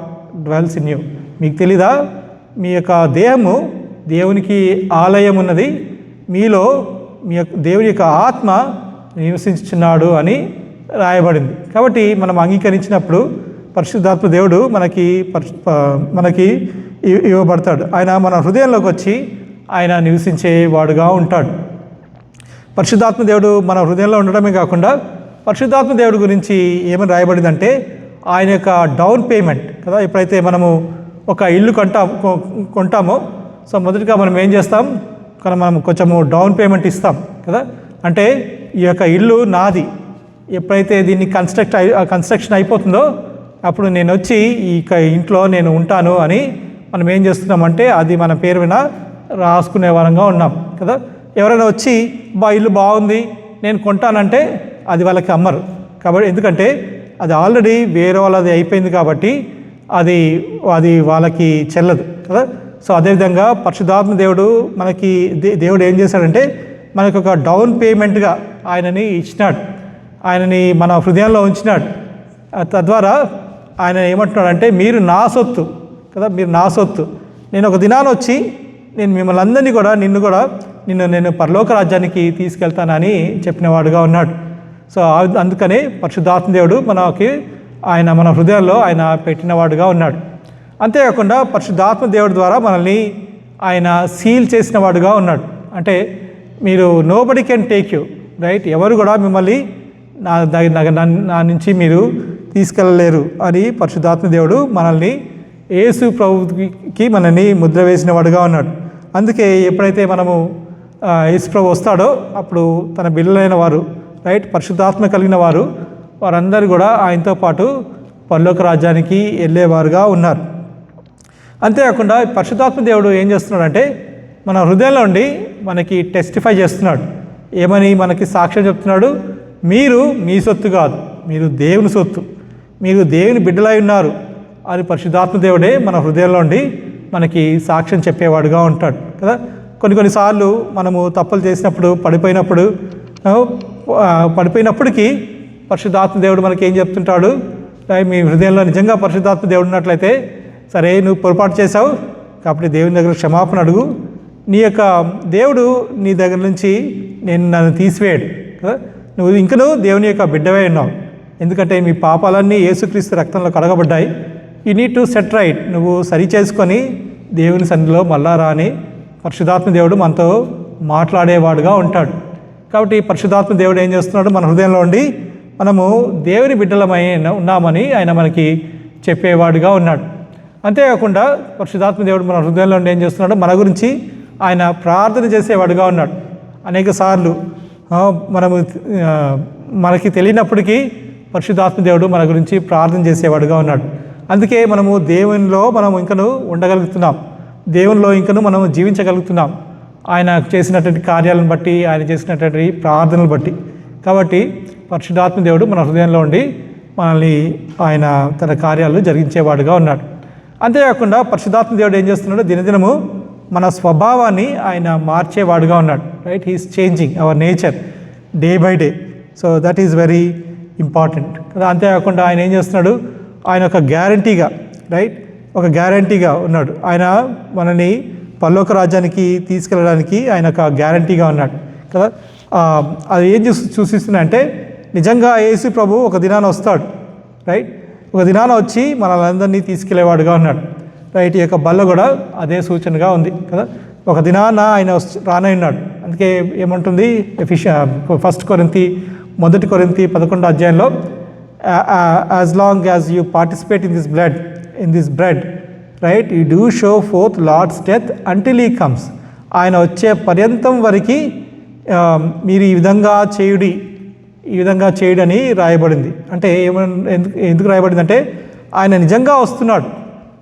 dwells in you. మీకు తెలీదా, మీ యొక్క దేహము దేవునికి ఆలయం ఉన్నది, మీలో మీ యొక్క దేవుని యొక్క ఆత్మ నివసించుచున్నాడు అని రాయబడింది. కాబట్టి మనం అంగీకరించినప్పుడు పరిశుద్ధాత్మ దేవుడు మనకి ఇవ్వబడతాడు. ఆయన మన హృదయంలోకి వచ్చి ఆయన నివసించేవాడుగా ఉంటాడు. పరిశుద్ధాత్మ దేవుడు మన హృదయంలో ఉండడమే కాకుండా, పరిశుద్ధాత్మ దేవుడి గురించి ఏమని రాయబడిందంటే, ఆయన యొక్క డౌన్ పేమెంట్ కదా. ఎప్పుడైతే మనము ఒక ఇల్లు కొంటామో, సో మొదటిగా మనం ఏం చేస్తాం, మనం కొంచెము డౌన్ పేమెంట్ ఇస్తాం కదా. అంటే ఈ యొక్క ఇల్లు నాది, ఎప్పుడైతే దీన్ని కన్స్ట్రక్షన్ అయిపోతుందో అప్పుడు నేను వచ్చి ఈ ఇంట్లో నేను ఉంటాను అని మనం ఏం చేస్తున్నామంటే, అది మన పేరు మీద రాసుకునే వారంగా ఉన్నాం కదా. ఎవరైనా వచ్చి ఇల్లు బాగుంది నేను కొంటానంటే అది వాళ్ళకి అమ్మరు. కాబట్టి ఎందుకంటే అది ఆల్రెడీ వేరే వాళ్ళది అయిపోయింది కాబట్టి అది వాళ్ళకి చెల్లదు కదా. సో అదేవిధంగా పరిశుద్ధాత్మ దేవుడు మనకి దేవుడు ఏం చేశాడంటే, మనకు ఒక డౌన్ పేమెంట్గా ఆయనని ఇచ్చినాడు, ఆయనని మన హృదయంలో ఉంచినాడు. తద్వారా ఆయన ఏమంటున్నాడంటే, మీరు నా సొత్తు కదా, మీరు నా సొత్తు. నేను ఒక దినాన్ని వచ్చి నేను మిమ్మల్ని అందరినీ కూడా నేను పరలోక రాజ్యానికి తీసుకెళ్తానని చెప్పినవాడుగా ఉన్నాడు. సో అందుకనే పరిశుద్ధాత్మ దేవుడు ఆయన మన హృదయంలో ఆయన పెట్టినవాడుగా ఉన్నాడు. అంతేకాకుండా పరిశుద్ధాత్మ దేవుడి ద్వారా మనల్ని ఆయన సీల్ చేసిన వాడుగా ఉన్నాడు. అంటే మీరు nobody can take you, right, ఎవరు కూడా మిమ్మల్ని నా నుంచి మీరు తీసుకెళ్ళలేరు అని పరిశుద్ధాత్మ దేవుడు మనల్ని యేసు ప్రభుకి మనల్ని ముద్ర వేసిన వాడుగా ఉన్నాడు. అందుకే ఎప్పుడైతే మనము యేసు ప్రభు వస్తాడో అప్పుడు తన బిడ్డలైన వారు, రైట్, పరిశుద్ధాత్మ కలిగిన వారందరూ కూడా ఆయనతో పాటు పరలోక రాజ్యానికి వెళ్ళేవారుగా ఉన్నారు. అంతేకాకుండా పరిశుద్ధాత్మ దేవుడు ఏం చేస్తున్నాడంటే, మన హృదయంలో ఉండి మనకి టెస్టిఫై చేస్తున్నాడు. ఏమని మనకి సాక్ష్యం చెప్తున్నాడు, మీరు మీ సొత్తు కాదు, మీరు దేవుని సొత్తు, మీరు దేవుని బిడ్డలై ఉన్నారు అని పరిశుద్ధాత్మ దేవుడే మన హృదయంలో ఉండి మనకి సాక్ష్యం చెప్పేవాడుగా ఉంటాడు కదా. కొన్నిసార్లు మనము తప్పులు చేసినప్పుడు పడిపోయినప్పటికీ పరిశుద్ధాత్మ దేవుడు మనకి ఏం చెప్తుంటాడు, మీ హృదయంలో నిజంగా పరిశుద్ధాత్మ దేవుడు ఉన్నట్లయితే, సరే నువ్వు పొరపాటు చేసావు కాబట్టి దేవుని దగ్గర క్షమాపణ అడుగు, నీ యొక్క దేవుడు నీ దగ్గర నుంచి నన్ను తీసివేయడు కదా, నువ్వు దేవుని యొక్క బిడ్డవే ఉన్నావు, ఎందుకంటే మీ పాపాలన్నీ యేసుక్రీస్తు రక్తంలో కడగబడ్డాయి, you need to set right, నువ్వు సరి చేసుకొని దేవుని సన్నిధిలో మళ్ళా రాని పరిశుద్ధాత్మ దేవుడు మనతో మాట్లాడేవాడుగా ఉంటాడు. కాబట్టి పరిశుద్ధాత్మ దేవుడు ఏం చేస్తున్నాడు, మన హృదయంలో ఉండి మనము దేవుని బిడ్డలమై ఉన్నామని ఆయన మనకి చెప్పేవాడుగా ఉన్నాడు. అంతేకాకుండా పరిశుద్ధాత్మ దేవుడు మన హృదయంలో ఉండి ఏం చేస్తున్నాడు, మన గురించి ఆయన ప్రార్థన చేసేవాడుగా ఉన్నాడు. అనేక సార్లు మనకి తెలియనప్పటికీ పరిశుద్ధాత్మ దేవుడు మన గురించి ప్రార్థన చేసేవాడుగా ఉన్నాడు. అందుకే మనము దేవునిలో మనం ఇంకను ఉండగలుగుతున్నాం, దేవునిలో ఇంకను మనం జీవించగలుగుతున్నాం, ఆయన చేసినటువంటి కార్యాలను బట్టి, ఆయన చేసినటువంటి ప్రార్థనలు బట్టి. కాబట్టి పరిశుద్ధాత్మ దేవుడు మన హృదయంలో ఉండి మనల్ని ఆయన తన కార్యాలు జరిగించేవాడుగా ఉన్నాడు. అంతేకాకుండా పరిశుద్ధాత్మ దేవుడు ఏం చేస్తున్నాడు, దినదినము మన స్వభావాన్ని ఆయన మార్చేవాడుగా ఉన్నాడు, right, he is changing our nature day by day. So that is very important కదా. అంతేకాకుండా ఆయన ఏం చేస్తున్నాడు, ఆయన ఒక గ్యారంటీగా, రైట్, ఒక గ్యారంటీగా ఉన్నాడు. ఆయన మనని పరలోక రాజ్యానికి తీసుకెళ్ళడానికి ఆయన ఒక గ్యారంటీగా ఉన్నాడు కదా. అది ఏం సూచిస్తుందంటే, నిజంగా యేసు ప్రభు ఒక దినాన వస్తాడు, రైట్, ఒక దినాన వచ్చి మనల్ని తీసుకెళ్లేవాడుగా ఉన్నాడు, రైట్. ఈ యొక్క బల్ల కూడా అదే సూచనగా ఉంది కదా. ఒక దినాన ఆయన రానై ఉన్నాడు. అందుకే ఏమంటుంది 1 కొరింథీ మొదటి కొరింథీ 11 అధ్యాయంలో as long as you participate in this bread right you do show forth Lord's death until he comes. ఆయన వచ్చే పర్యంతం వరకు మీరు ఈ విధంగా చేయుడని రాయబడింది. అంటే ఎందుకు రాయబడింది అంటే ఆయన నిజంగా వస్తున్నాడు,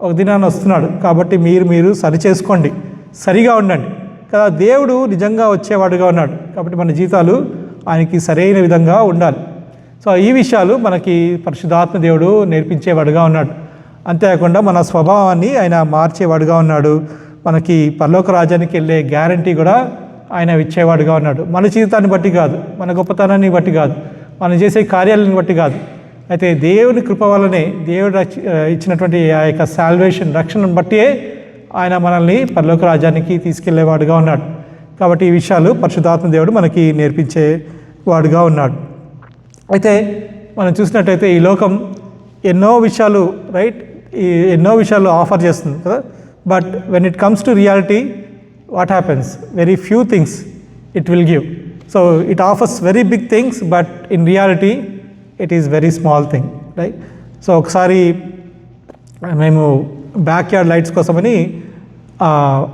ఒక దినాన్ని వస్తున్నాడు. కాబట్టి మీరు సరి చేసుకోండి, సరిగా ఉండండి కదా. దేవుడు నిజంగా వచ్చేవాడుగా ఉన్నాడు. కాబట్టి మన జీవితాలు ఆయనకి సరైన విధంగా ఉండాలి. సో ఈ విషయాలు మనకి పరిశుద్ధాత్మ దేవుడు నేర్పించేవాడుగా ఉన్నాడు. అంతేకాకుండా మన స్వభావాన్ని ఆయన మార్చేవాడుగా ఉన్నాడు. మనకి పరలోక రాజ్యానికి వెళ్ళే గ్యారంటీ కూడా ఆయన ఇచ్చేవాడుగా ఉన్నాడు. మన జీవితాన్ని బట్టి కాదు, మన గొప్పతనాన్ని బట్టి కాదు, మనం చేసే కార్యాలను బట్టి కాదు. అయితే దేవుని కృప వల్లనే, దేవుడు ఇచ్చినటువంటి ఆ యొక్క సాల్వేషన్, రక్షణను బట్టియే ఆయన మనల్ని పరలోక రాజ్యానికి తీసుకెళ్లేవాడుగా ఉన్నాడు. కాబట్టి ఈ విషయాలు పరిశుద్ధాత్మ దేవుడు మనకి నేర్పించేవాడుగా ఉన్నాడు. అయితే మనం చూసినట్టయితే ఈ లోకం ఎన్నో విషయాలు ఎన్నో విషయాలు ఆఫర్ చేస్తుంది కదా. But when it comes to reality what happens? Very few things it will give. So it offers very big things, but in reality it is very small thing, right? So ఒకసారి మేము బ్యాక్ యార్డ్ లైట్స్ కోసమని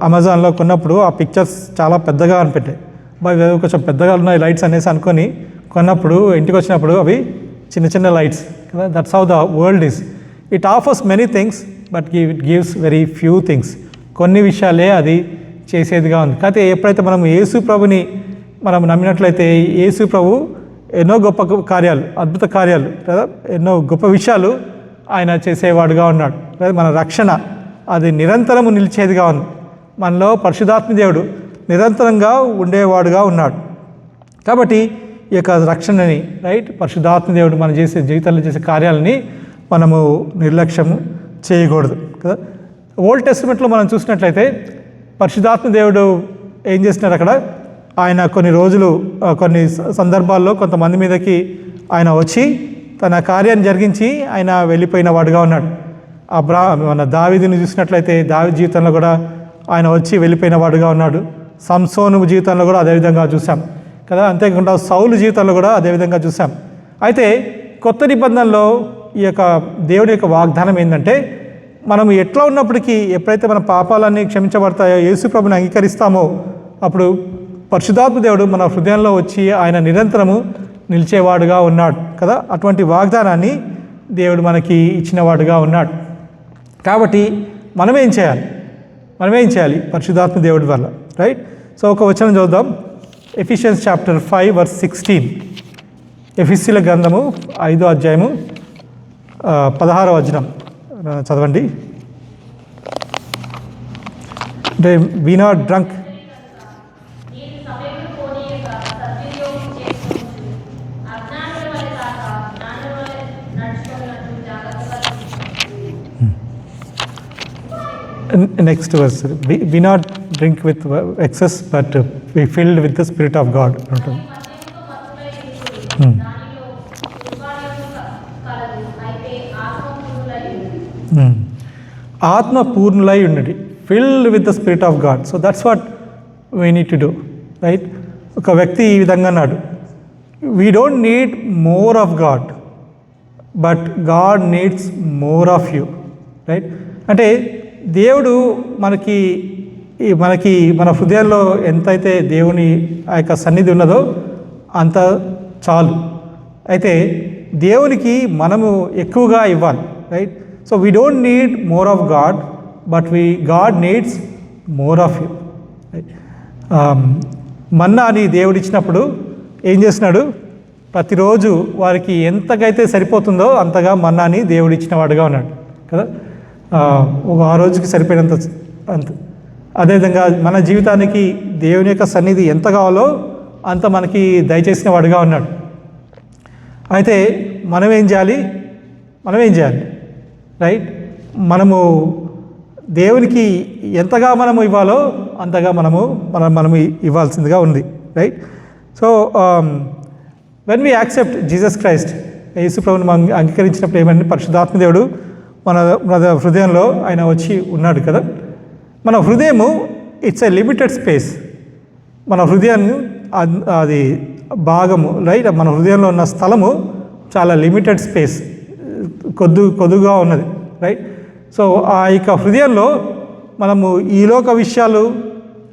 అమెజాన్లో కొన్నప్పుడు ఆ పిక్చర్స్ చాలా పెద్దగా అనిపెట్టాయి. కొంచెం పెద్దగా ఉన్నాయి లైట్స్ అనేసి అనుకొని కొన్నప్పుడు ఇంటికి వచ్చినప్పుడు అవి చిన్న చిన్న లైట్స్ కదా. That's how the world is. It offers many things but it gives very few things. కొన్ని విషయాలే అది చేసేదిగా ఉంది. కాకపోతే ఎప్పుడైతే మనం యేసు ప్రభుని మనం నమ్మినట్లయితే యేసు ప్రభు ఎన్నో గొప్ప కార్యాలు, అద్భుత కార్యాలు కదా, ఎన్నో గొప్ప విషయాలు ఆయన చేసేవాడుగా ఉన్నాడు. మన రక్షణ అది నిరంతరము నిలిచేదిగా ఉంది. మనలో పరిశుద్ధాత్మ దేవుడు నిరంతరంగా ఉండేవాడుగా ఉన్నాడు. కాబట్టి ఈ యొక్క రక్షణని పరిశుద్ధాత్మ దేవుడు మనం చేసే జీవితంలో చేసే కార్యాలని మనము నిర్లక్ష్యము చేయకూడదు కదా. ఓల్డ్ టెస్టిమెంట్లో మనం చూసినట్లయితే పరిశుద్ధాత్మ దేవుడు ఏం చేస్తున్నారు అక్కడ, ఆయన కొన్ని రోజులు కొన్ని సందర్భాల్లో కొంతమంది మీదకి ఆయన వచ్చి తన కార్యాన్ని జరిగించి ఆయన వెళ్ళిపోయిన వాడుగా ఉన్నాడు. మన దావీదుని చూసినట్లయితే దావీదు జీవితంలో కూడా ఆయన వచ్చి వెళ్ళిపోయిన వాడుగా ఉన్నాడు. సంసోను జీవితంలో కూడా అదేవిధంగా చూసాం కదా. అంతేకాకుండా సౌలు జీవితంలో కూడా అదేవిధంగా చూసాం. అయితే కొత్త నిబంధనలో ఈ యొక్క దేవుడి యొక్క వాగ్దానం ఏంటంటే, మనం ఎట్లా ఉన్నప్పటికీ ఎప్పుడైతే మన పాపాలన్నీ క్షమించబడతాయో, యేసు ప్రభుని అంగీకరిస్తామో, అప్పుడు పరిశుద్ధాత్మ దేవుడు మన హృదయంలో వచ్చి ఆయన నిరంతరము నిలిచేవాడుగా ఉన్నాడు కదా. అటువంటి వాగ్దానాన్ని దేవుడు మనకి ఇచ్చినవాడుగా ఉన్నాడు. కాబట్టి మనమేం చేయాలి పరిశుద్ధాత్మ దేవుడి వల్ల, రైట్? సో ఒక వచనం చూద్దాం. Ephesians chapter 5 verse 16. ఎఫెసీయుల గ్రంథము 5వ అధ్యాయము 16వ వచనం చదవండి. అంటే be not drunk. Next verse, be not drink with excess but be filled with the spirit of God ఉంటుంది. ఆత్మ పూర్ణులై ఉండండి, filled with the spirit of God. So that's what we need to do, right? ఒక వ్యక్తి ఈ విధంగా అన్నాడు, we don't need more of God but God needs more of you, right? అంటే దేవుడు మనకి మన హృదయాల్లో ఎంతైతే దేవుని ఆ యొక్క సన్నిధి ఉన్నదో అంత చాలు. అయితే దేవునికి మనము ఎక్కువగా ఇవ్వాలి, right? So we don't need more of God but God needs more of you, right? మన్నాని దేవుడు ఇచ్చినప్పుడు ఏం చేస్తున్నాడు, ప్రతిరోజు వారికి ఎంతకైతే సరిపోతుందో అంతగా మన్నాని దేవుడు ఇచ్చిన వాడుగా ఉన్నాడు కదా. ఆ రోజుకి సరిపోయినంత అంత. అదేవిధంగా మన జీవితానికి దేవుని యొక్క సన్నిధి ఎంత కావాలో అంత మనకి దయచేసిన వాడుగా ఉన్నాడు. అయితే మనం ఏం చేయాలి, రైట్? మనము దేవునికి ఎంతగా మనము ఇవ్వాలో అంతగా మనము ఇవ్వాల్సిందిగా ఉంది, right? So when we accept Jesus Christ, యేసు ప్రభువుని మనం అంగీకరించినప్పుడు ఏమంటే పరిశుద్ధాత్మ దేవుడు మన హృదయంలో ఆయన వచ్చి ఉన్నాడు కదా. మన హృదయము ఇట్స్ ఏ లిమిటెడ్ స్పేస్. మన హృదయాన్ని అది భాగము రైట్, మన హృదయంలో ఉన్న స్థలము చాలా లిమిటెడ్ స్పేస్, కొద్దుగా ఉన్నది రైట్. సో ఆ యొక్క హృదయంలో మనము ఈ లోక విషయాలు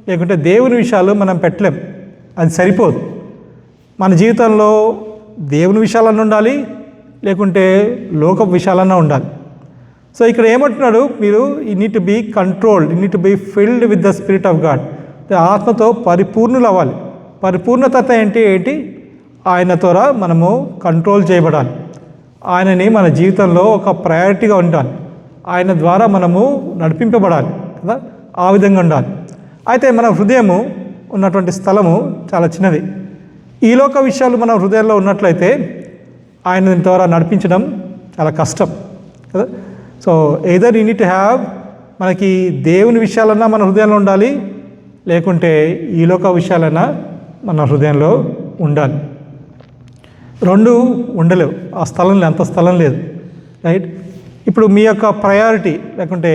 లేకుంటే దేవుని విషయాలు మనం పెట్టలేం, అది సరిపోదు. మన జీవితంలో దేవుని విషయాలన్నా ఉండాలి, లేకుంటే లోక విషయాలన్నా ఉండాలి. సో ఇక్కడ ఏమంటున్నాడు, మీరు you need to be controlled, you need to be filled with the spirit of God. ఆత్మతో పరిపూర్ణులు అవ్వాలి. పరిపూర్ణత ఏంటి? ఆయన ద్వారా మనము కంట్రోల్ చేయబడాలి. ఆయనని మన జీవితంలో ఒక ప్రయారిటీగా ఉండాలి. ఆయన ద్వారా మనము నడిపింపబడాలి కదా, ఆ విధంగా ఉండాలి. అయితే మన హృదయము ఉన్నటువంటి స్థలము చాలా చిన్నది. ఈ లోక విషయాలు మన హృదయంలో ఉన్నట్లయితే ఆయన ద్వారా నడిపించడం చాలా కష్టం కదా. So either you need to have, మనకి దేవుని విషయాలన్నా మన హృదయంలో ఉండాలి, లేకుంటే ఈ లోక విషయాలన్నా మన హృదయంలో ఉండాలి. రెండు ఉండలేవు, ఆ స్థలంలో అంత స్థలం లేదు రైట్. ఇప్పుడు మీ యొక్క ప్రయారిటీ లేకుంటే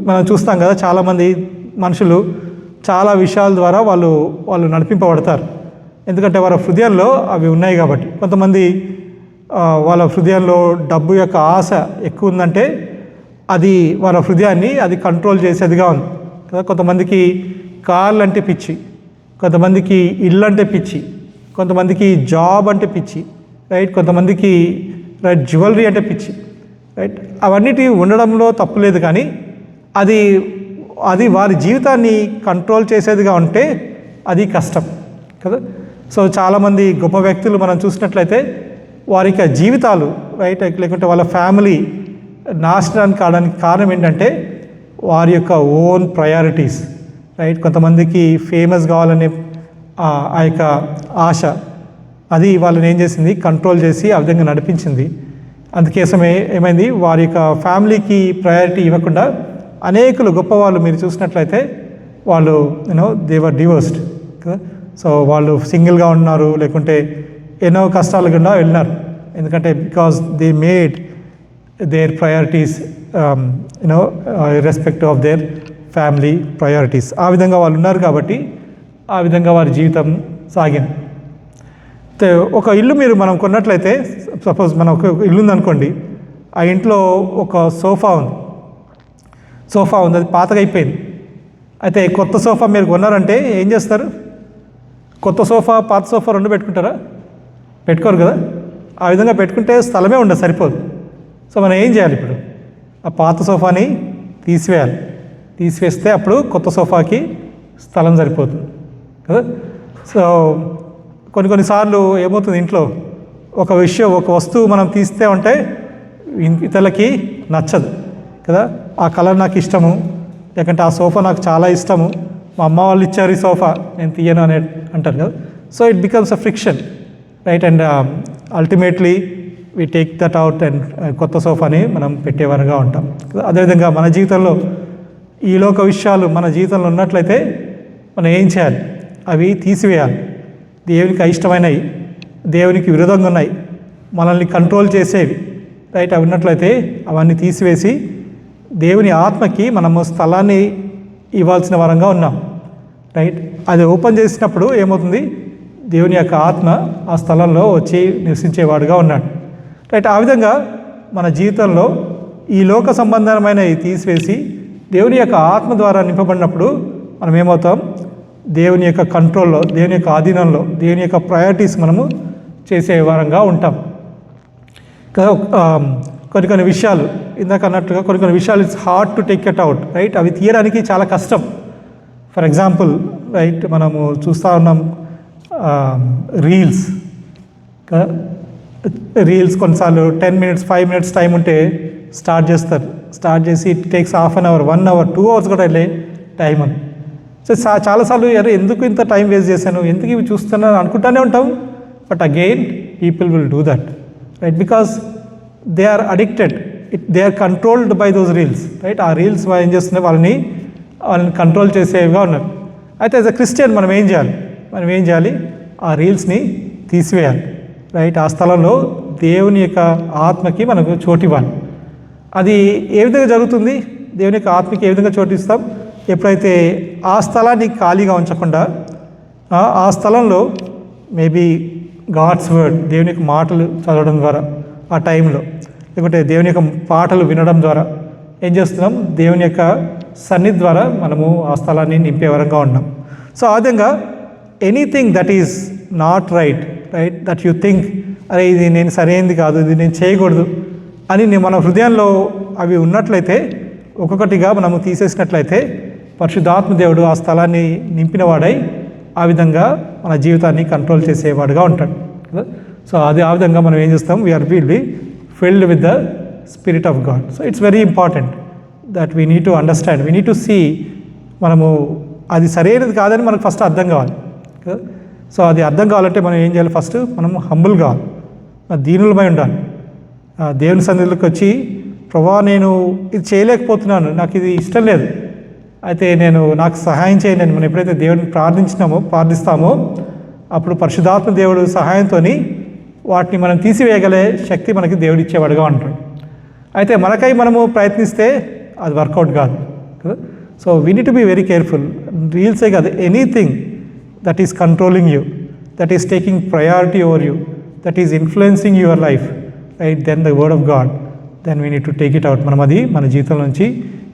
మనం చూస్తాం కదా, చాలామంది మనుషులు చాలా విషయాల ద్వారా వాళ్ళు నడిపింపబడతారు, ఎందుకంటే వాళ్ళ హృదయంలో అవి ఉన్నాయి కాబట్టి. కొంతమంది వాళ్ళ హృదయంలో డబ్బు యొక్క ఆశ ఎక్కువ ఉందంటే అది వాళ్ళ హృదయాన్ని అది కంట్రోల్ చేసేదిగా ఉంది కదా. కొంతమందికి కార్లు అంటే పిచ్చి, కొంతమందికి ఇల్లు అంటే పిచ్చి, కొంతమందికి జాబ్ అంటే పిచ్చి రైట్, కొంతమందికి రైట్ జ్యువెలరీ అంటే పిచ్చి రైట్. అవన్నిటి ఉండడంలో తప్పులేదు, కానీ అది వారి జీవితాన్ని కంట్రోల్ చేసేదిగా ఉంటే అది కష్టం కదా. సో చాలామంది గొప్ప వ్యక్తులు మనం చూసినట్లయితే వారి యొక్క జీవితాలు రైట్, లేకుంటే వాళ్ళ ఫ్యామిలీ నాశనానికి కావడానికి కారణం ఏంటంటే వారి యొక్క ఓన్ ప్రయారిటీస్ రైట్. కొంతమందికి ఫేమస్ కావాలనే ఆ యొక్క ఆశ, అది వాళ్ళని ఏం చేసింది, కంట్రోల్ చేసి ఆ విధంగా నడిపించింది. అందుకోసమే ఏమైంది, వారి యొక్క ఫ్యామిలీకి ప్రయారిటీ ఇవ్వకుండా అనేకులు గొప్పవాళ్ళు మీరు చూసినట్లయితే వాళ్ళు దేవర్ డివోర్స్డ్ కదా. సో వాళ్ళు సింగిల్గా ఉన్నారు, లేకుంటే ఎన్నో కష్టాలు గుండా వెళ్ళినారు, ఎందుకంటే because they made their priorities irrespective of their family priorities. ఆ విధంగా వాళ్ళు ఉన్నారు కాబట్టి ఆ విధంగా వారి జీవితం సాగింది. ఒక ఇల్లు మనం కొన్నట్లయితే, సపోజ్ మనం ఒక ఇల్లు ఉందనుకోండి, ఆ ఇంట్లో ఒక సోఫా ఉంది, అది పాతగా అయిపోయింది. అయితే కొత్త సోఫా మీరు కొన్నారంటే ఏం చేస్తారు? కొత్త సోఫా పాత సోఫా రెండు పెట్టుకుంటారా? పెట్టుకోరు కదా. ఆ విధంగా పెట్టుకుంటే స్థలమే ఉండదు, సరిపోదు. సో మనం ఏం చేయాలి, ఇప్పుడు ఆ పాత సోఫాని తీసివేస్తే అప్పుడు కొత్త సోఫాకి స్థలం సరిపోతుంది కదా. సో కొన్నిసార్లు ఏమవుతుంది, ఇంట్లో ఒక వస్తువు మనం తీస్తే ఉంటే ఇతరులకి నచ్చదు కదా. ఆ కలర్ నాకు ఇష్టము, లేకంటే ఆ సోఫా నాకు చాలా ఇష్టము, మా అమ్మ వాళ్ళు ఇచ్చారు ఈ సోఫా, నేను తీయను అని అంటారు కదా. So it becomes a friction right, and ultimately we take that out and కొత్త సోఫాని మనం పెట్టేవారుగా ఉంటాం. అదేవిధంగా మన జీవితంలో ఈ లోక విషయాలు మన జీవితంలో ఉన్నట్లయితే మనం ఏం చేయాలి, అవి తీసివేయాలి. దేవునికి అయిష్టమైనవి, దేవునికి విరోధంగా ఉన్నాయి, మనల్ని కంట్రోల్ చేసేవి రైట్, అవి ఉన్నట్లయితే అవన్నీ తీసివేసి దేవుని ఆత్మకి మనము స్థలాన్ని ఇవ్వాల్సిన వరంగా ఉన్నాం రైట్. అది ఓపెన్ చేసినప్పుడు ఏమవుతుంది, దేవుని యొక్క ఆత్మ ఆ స్థలంలో వచ్చి నివసించేవాడుగా ఉన్నాడు రైట్. ఆ విధంగా మన జీవితంలో ఈ లోక సంబంధమైనవి తీసివేసి దేవుని యొక్క ఆత్మ ద్వారా నింపబడినప్పుడు మనం ఏమవుతాం, దేవుని యొక్క కంట్రోల్లో, దేవుని యొక్క ఆధీనంలో, దేవుని యొక్క ప్రయారిటీస్ మనము చేసే వారంగా ఉంటాం కదా. కొన్ని విషయాలు ఇందాక అన్నట్టుగా కొన్ని విషయాలు it's hard to take it out right, అవి తీయడానికి చాలా కష్టం. ఫర్ ఎగ్జాంపుల్ రైట్, మనము చూస్తూ ఉన్నాం రీల్స్ కొన్నిసార్లు 10 minutes 5 minutes టైం ఉంటే స్టార్ట్ చేసి it takes half an hour 1 hour 2 hours కూడా వెళ్ళే టైం అని. సో చాలాసార్లు ఎందుకు ఇంత టైం వేస్ట్ చేశాను, ఎందుకు ఇవి చూస్తున్నాను అనుకుంటానే ఉంటాం. But again people will do that right, because they are addicted, they are controlled by those reels right. ఆ రీల్స్ ఏం చేస్తున్నాయి, వాళ్ళని కంట్రోల్ చేసేవిగా ఉన్నారు. అయితే యాజ్ అ క్రిస్టియన్ మనం ఏం చేయాలి, ఆ రీల్స్ని తీసివేయాలి రైట్. ఆ స్థలంలో దేవుని యొక్క ఆత్మకి మనకు చోటివ్వాలి. అది ఏ విధంగా జరుగుతుంది, దేవుని యొక్క ఆత్మకి ఏ విధంగా చోటిస్తాం, ఎప్పుడైతే ఆ స్థలాన్ని ఖాళీగా ఉంచకుండా ఆ స్థలంలో మేబీ గాడ్స్ వర్డ్, దేవుని యొక్క మాటలు చదవడం ద్వారా ఆ టైంలో, లేకుంటే దేవుని యొక్క పాటలు వినడం ద్వారా ఏం చేస్తున్నాం, దేవుని యొక్క సన్నిధి ద్వారా మనము ఆ స్థలాన్ని నింపే వరంగా ఉన్నాం. సో ఆ విధంగా anything that is not right that you think, అరే ఇది నేను సరైనది కాదు, ఇది నేను చేయకూడదు అని మన హృదయంలో అవి ఉన్నట్లయితే ఒక్కొక్కటిగా మనము తీసేసినట్లయితే పరిశుద్ధాత్మ దేవుడు ఆ స్థలాన్ని నింపినవాడై ఆ విధంగా మన జీవితాన్ని కంట్రోల్ చేసేవాడుగా ఉంటాడు కదా. సో అది ఆ విధంగా మనం ఏం చేస్తాం, we are will be filled with the spirit of God. So it's very important that we need to understand, we need to see, మనము అది సరైనది కాదని మనకు ఫస్ట్ అర్థం కావాలి కదా. సో అది అర్థం కావాలంటే మనం ఏం చేయాలి, ఫస్ట్ మనం హంబుల్ కావాలి, దీనులమై ఉండాలి. దేవుని సన్నిధిలోకి వచ్చి, ప్రభా నేను ఇది చేయలేకపోతున్నాను, నాకు ఇది ఇష్టం లేదు, అయితే నాకు సహాయం చేయండి అని మనం ఎప్పుడైతే దేవుడిని ప్రార్థిస్తామో అప్పుడు పరిశుద్ధాత్మ దేవుడు సహాయంతో వాటిని మనం తీసివేయగలే శక్తి మనకి దేవుడు ఇచ్చేవాడుగా ఉంటాడు. అయితే మనకై మనము ప్రయత్నిస్తే అది వర్కౌట్ కాదు కదా. So we need to be very careful. రీల్సే కాదు, anything that is controlling you, that is taking priority over you, that is influencing your life, right, then the word of God, then we need to take it out. మనం అది మన జీవితం నుంచి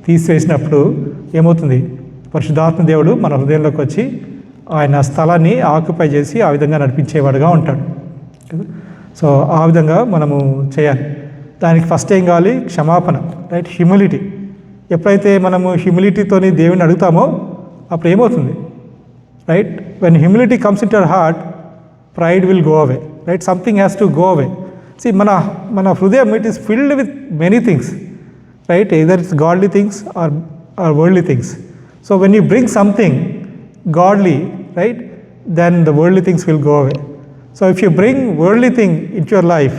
తీసివేసినప్పుడు ఏమవుతుంది, పరిశుద్ధాత్మ దేవుడు మన హృదయంలోకి వచ్చి ఆయన స్థలాన్ని ఆక్యుపై చేసి ఆ విధంగా నడిపించేవాడుగా ఉంటాడు. సో ఆ విధంగా మనము చేయాలి. దానికి ఫస్ట్ ఏం కావాలి, క్షమాపణ, రైట్, హ్యూమిలిటీ. ఎప్పుడైతే మనము హ్యూమిలిటీతోని దేవుని అడుగుతామో అప్పుడు ఏమవుతుంది, right, when humility comes in your heart, pride will go away, right, something has to go away. See మన హృదయం it is filled with many things, right, either it's godly things or worldly things. So when you bring something godly, right, then the worldly things will go away. So if you bring worldly thing into your life,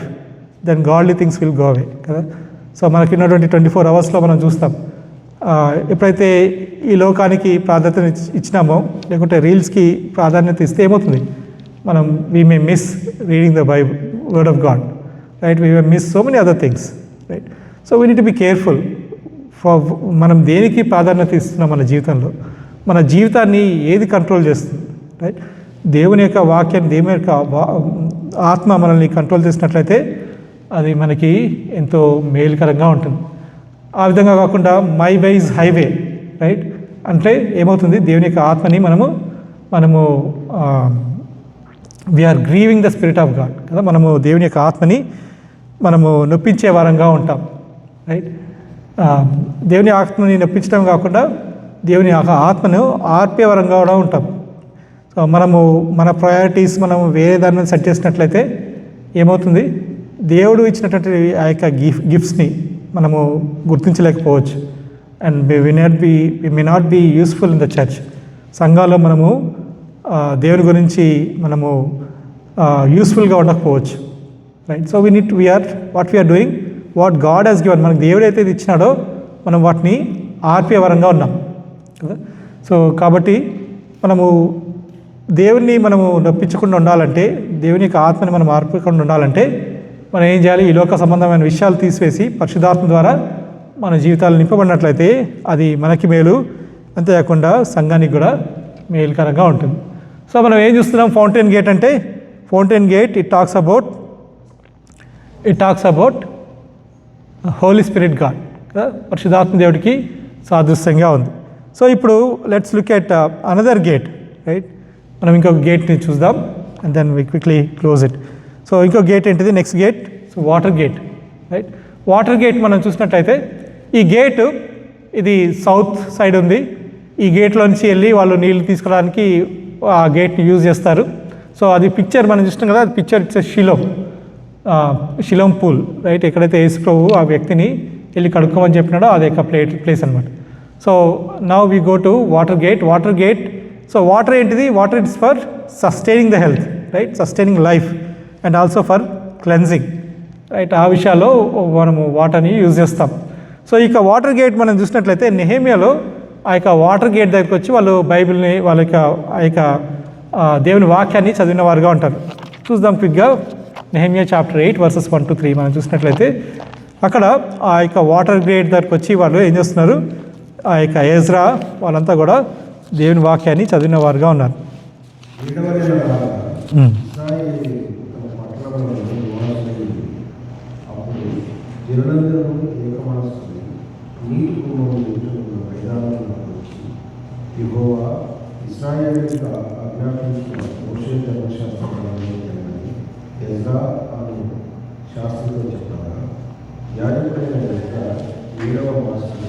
then godly things will go away కదా. సో మనకి ఉన్నటువంటి 24 అవర్స్లో మనం చూస్తాం, ఎప్పుడైతే ఈ లోకానికి ప్రాధాన్యత ఇచ్చినామో, లేకుంటే రీల్స్కి ప్రాధాన్యత ఇస్తే ఏమవుతుంది, మనం we may miss reading the Bible, word of God, right, we may miss so many other things, right. So we need to be careful for మనం దేనికి ప్రాధాన్యత ఇస్తున్నాం మన జీవితంలో, మన జీవితాన్ని ఏది కంట్రోల్ చేస్తుంది, రైట్. దేవుని యొక్క వాక్యాన్ని, దేవుని యొక్క ఆత్మ మనల్ని కంట్రోల్ చేసినట్లయితే అది మనకి ఎంతో మేలుకరంగా ఉంటుంది. ఆ విధంగా కాకుండా my way is highway, right, అంటే ఏమవుతుంది, దేవుని యొక్క ఆత్మని మనము we are grieving the spirit of God కదా. మనము దేవుని యొక్క ఆత్మని మనము నొప్పించే వారంగా ఉంటాం, రైట్. దేవుని ఆత్మని నొప్పించడం కాకుండా దేవుని ఆత్మను ఆర్పే వరంగా కూడా ఉంటాం. సో మన ప్రయారిటీస్ మనము వేరే దాని మీద సెట్ చేసినట్లయితే ఏమవుతుంది, దేవుడు ఇచ్చినటువంటి ఆ యొక్క గిఫ్ట్స్ని మనము గుర్తించలేకపోవచ్చు. And we may not be useful in the church. సంఘాల్లో మనము దేవుని గురించి మనము యూస్ఫుల్గా ఉండకపోవచ్చు, right. So what we are doing, what God has given, మనకు దేవుడు అయితే ఇది ఇచ్చినాడో మనం వాటిని ఆర్పే వరంగా ఉన్నాం కదా. సో కాబట్టి మనము దేవుని మనము నొప్పించకుండా ఉండాలంటే, దేవుని యొక్క ఆత్మని మనం ఆర్పకుండా ఉండాలంటే మనం ఏం చేయాలి, ఈ లోక సంబంధమైన విషయాలు తీసివేసి పరిశుద్ధాత్మ ద్వారా మన జీవితాలు నింపబడినట్లయితే అది మనకి మేలు, అంతేకాకుండా సంఘానికి కూడా మేలుకరంగా ఉంటుంది. సో మనం ఏం చూస్తున్నాం, ఫౌంటైన్ గేట్ అంటే, fountain gate it talks about holy spirit God కదా, పరిశుద్ధాత్మ దేవుడికి సాదృశ్యంగా ఉంది. సో ఇప్పుడు let's look at another gate, right. మనం ఇంకొక గేట్ని చూద్దాం and then we quickly close it. So ఇంకో గేట్ ఏంటిది, next gate, so water gate, right. Water gate మనం చూసినట్టయితే ఈ గేటు ఇది సౌత్ సైడ్ ఉంది. ఈ గేట్లో నుంచి వెళ్ళి వాళ్ళు నీళ్ళు తీసుకోవడానికి ఆ గేట్ని యూజ్ చేస్తారు. సో అది పిక్చర్ మనం చూసినాం కదా, అది పిక్చర్ ఇట్స్ షిలోమ్ పూల్, రైట్. ఎక్కడైతే యేసు ప్రభువు ఆ వ్యక్తిని వెళ్ళి కడుక్కోమని చెప్పినాడో అది ఒక ప్లేస్ అనమాట. So now we go to water gate. So water ఏంటిది, water it's for sustaining the health, right, sustaining life and also for cleansing, right. ఆ విషయాల్లో మనము వాటర్ని యూజ్ చేస్తాం. సో ఇక వాటర్ గేట్ మనం చూసినట్లయితే నెహెమ్యాలో ఆ యొక్క వాటర్ గేట్ దగ్గరికి వచ్చి వాళ్ళు బైబిల్ని ఆ యొక్క దేవుని వాక్యాన్ని చదివిన వారుగా ఉంటారు. చూద్దాం క్విక్గా. నెహెమ్యా చాప్టర్ 8 verses 1-3 మనం చూసినట్లయితే అక్కడ ఆ యొక్క వాటర్ గేట్ దగ్గరికి వచ్చి వాళ్ళు ఏం చేస్తున్నారు, ఆ యొక్క ఎజ్రా వాళ్ళంతా కూడా దేవుని వాక్యాన్ని చదివిన వారుగా ఉన్నారు. నీటి కుమ్మం నిలుచున్న మైదానంలో వచ్చి యెహోవా ఇశ్రాయేలుకు ఆజ్ఞాపించిన మోషే ధర్మశాస్త్రాన్ని ఎజ్రా అను శాస్త్రితో చెప్పగా యాజకుడైన ఎజ్రా 7వ మాసం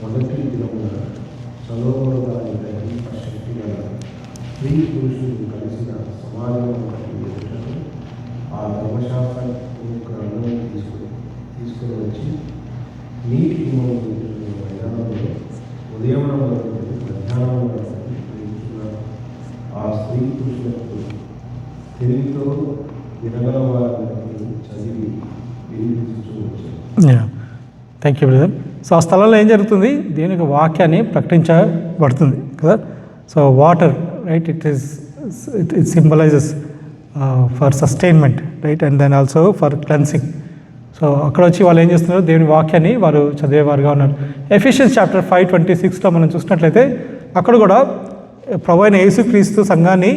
మొదటి దినమున సొలొమోను దాని గ్రహింప శక్తి గల స్త్రీ పురుషులు కలిసిన సమాజం ఆ ధర్మశాస్త్ర గ్రంథం తీసుకుని వచ్చి నీటి మైదానంలో ఉదయం వరకు మధ్యాహ్నం వరకు పెరుగుతున్న ఆ స్త్రీ పురుషులకు తెలుగుతో వినగల వారిని చదివి వినిపించు వచ్చారు. Thank you brother. సో ఆ స్థలంలో ఏం జరుగుతుంది? దేని యొక్క వాక్యాన్ని ప్రకటించబడుతుంది కదా. So water right, it symbolises for sustainment right, and then also for cleansing. So అక్కడ వచ్చి వాళ్ళు ఏం చేస్తున్నారు? దేవుని వాక్యాన్ని వారు చదివేవారుగా ఉన్నారు. ఎఫెసియన్స్ చాప్టర్ 5:26లో మనం చూసినట్లయితే అక్కడ కూడా ప్రభు అయిన యేసుక్రీస్తు సంఘాన్ని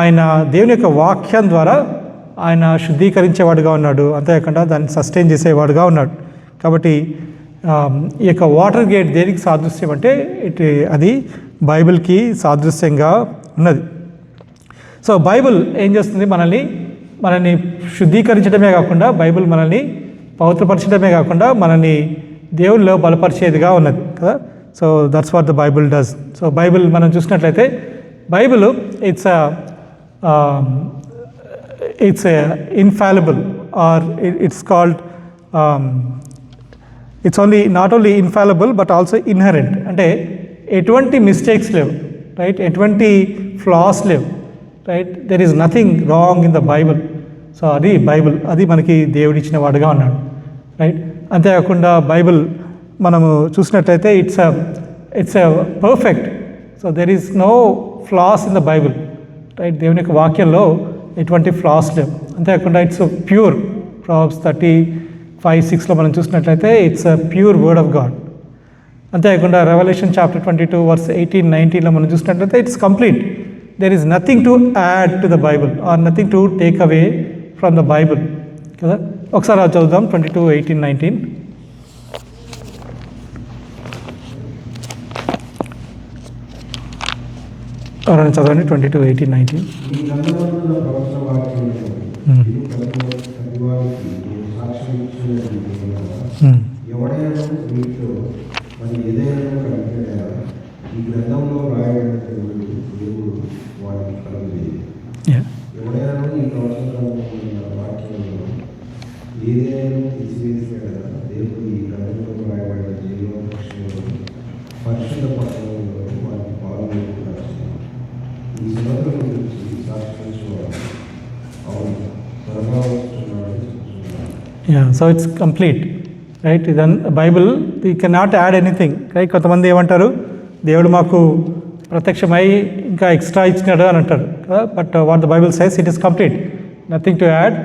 ఆయన దేవుని యొక్క వాక్యం ద్వారా ఆయన శుద్ధీకరించేవాడుగా ఉన్నాడు, అంతేకాకుండా దాన్ని సస్టైన్ చేసేవాడుగా ఉన్నాడు. కాబట్టి ఈ యొక్క వాటర్ గేట్ దేనికి సాదృశ్యం అంటే అది బైబిల్కి సాదృశ్యంగా ఉన్నది. సో బైబిల్ ఏం చేస్తుంది? మనల్ని శుద్ధీకరించడమే కాకుండా, బైబిల్ మనల్ని పవిత్రపరచడమే కాకుండా మనల్ని దేవునిలో బలపరిచేదిగా ఉన్నది కదా. So that's what the Bible does. So Bible మనం చూసినట్లయితే Bible it's infallible or it's called it's not only infallible but also inherent. అంటే ఎటువంటి మిస్టేక్స్ లేవు రైట్, ఎటువంటి ఫ్లాస్ లేవు right, there is nothing wrong in the Bible. So అది బైబిల్, అది మనకి దేవుడిచ్చిన వాడుగా ఉన్నాడు రైట్. అంతేకాకుండా బైబిల్ మనము చూసినట్లయితే it's perfect. So there is no flaws in the Bible right. దేవుని యొక్క వాక్యంలో ఎటువంటి ఫ్లాస్ లేవు. అంతేకాకుండా ఇట్స్ ప్యూర్. ప్రాబ్స్ 35:6లో మనం చూసినట్లయితే it's a pure word of God. అంతేకాకుండా రెవల్యూషన్ చాప్టర్ 22:18-19లో మనం చూసినట్లయితే it's complete. There is nothing to add to the Bible or nothing to take away from the Bible కదా. ఒకసారి అది చదువుదాం 22:18-19. ఎవరైనా చదవండి 22:18-19. ఎవడైనా మీతో మరి ఏదైనా కలిగిన ఈ గ్రంథంలో రాయబడిన దేవుడు వాటిని కలుగులేదు. ఎవడైనా ఈ ప్రవచన వాక్యంలో ఏదైనా తీసివేసాడు దేవుడు ఈ గ్రంథంలో రాయబడిన జీవపక్షంలో పరిశుద్ధ పట్టణంలో వారికి పాల్గొనకుండా ఈ సులభం గురించి సాక్షించేవాడు అవును త్వరగా వస్తున్నాడు. So it's complete right. ఇదన్ Bible you can not add anything right. కొంతమంది ఏమంటారు? దేవుడు మాకు ప్రత్యక్షమై ఇంకా ఎక్స్ట్రా ఇచ్చినాడు అని అంటారు కదా. But what the Bible says it is complete, nothing to add,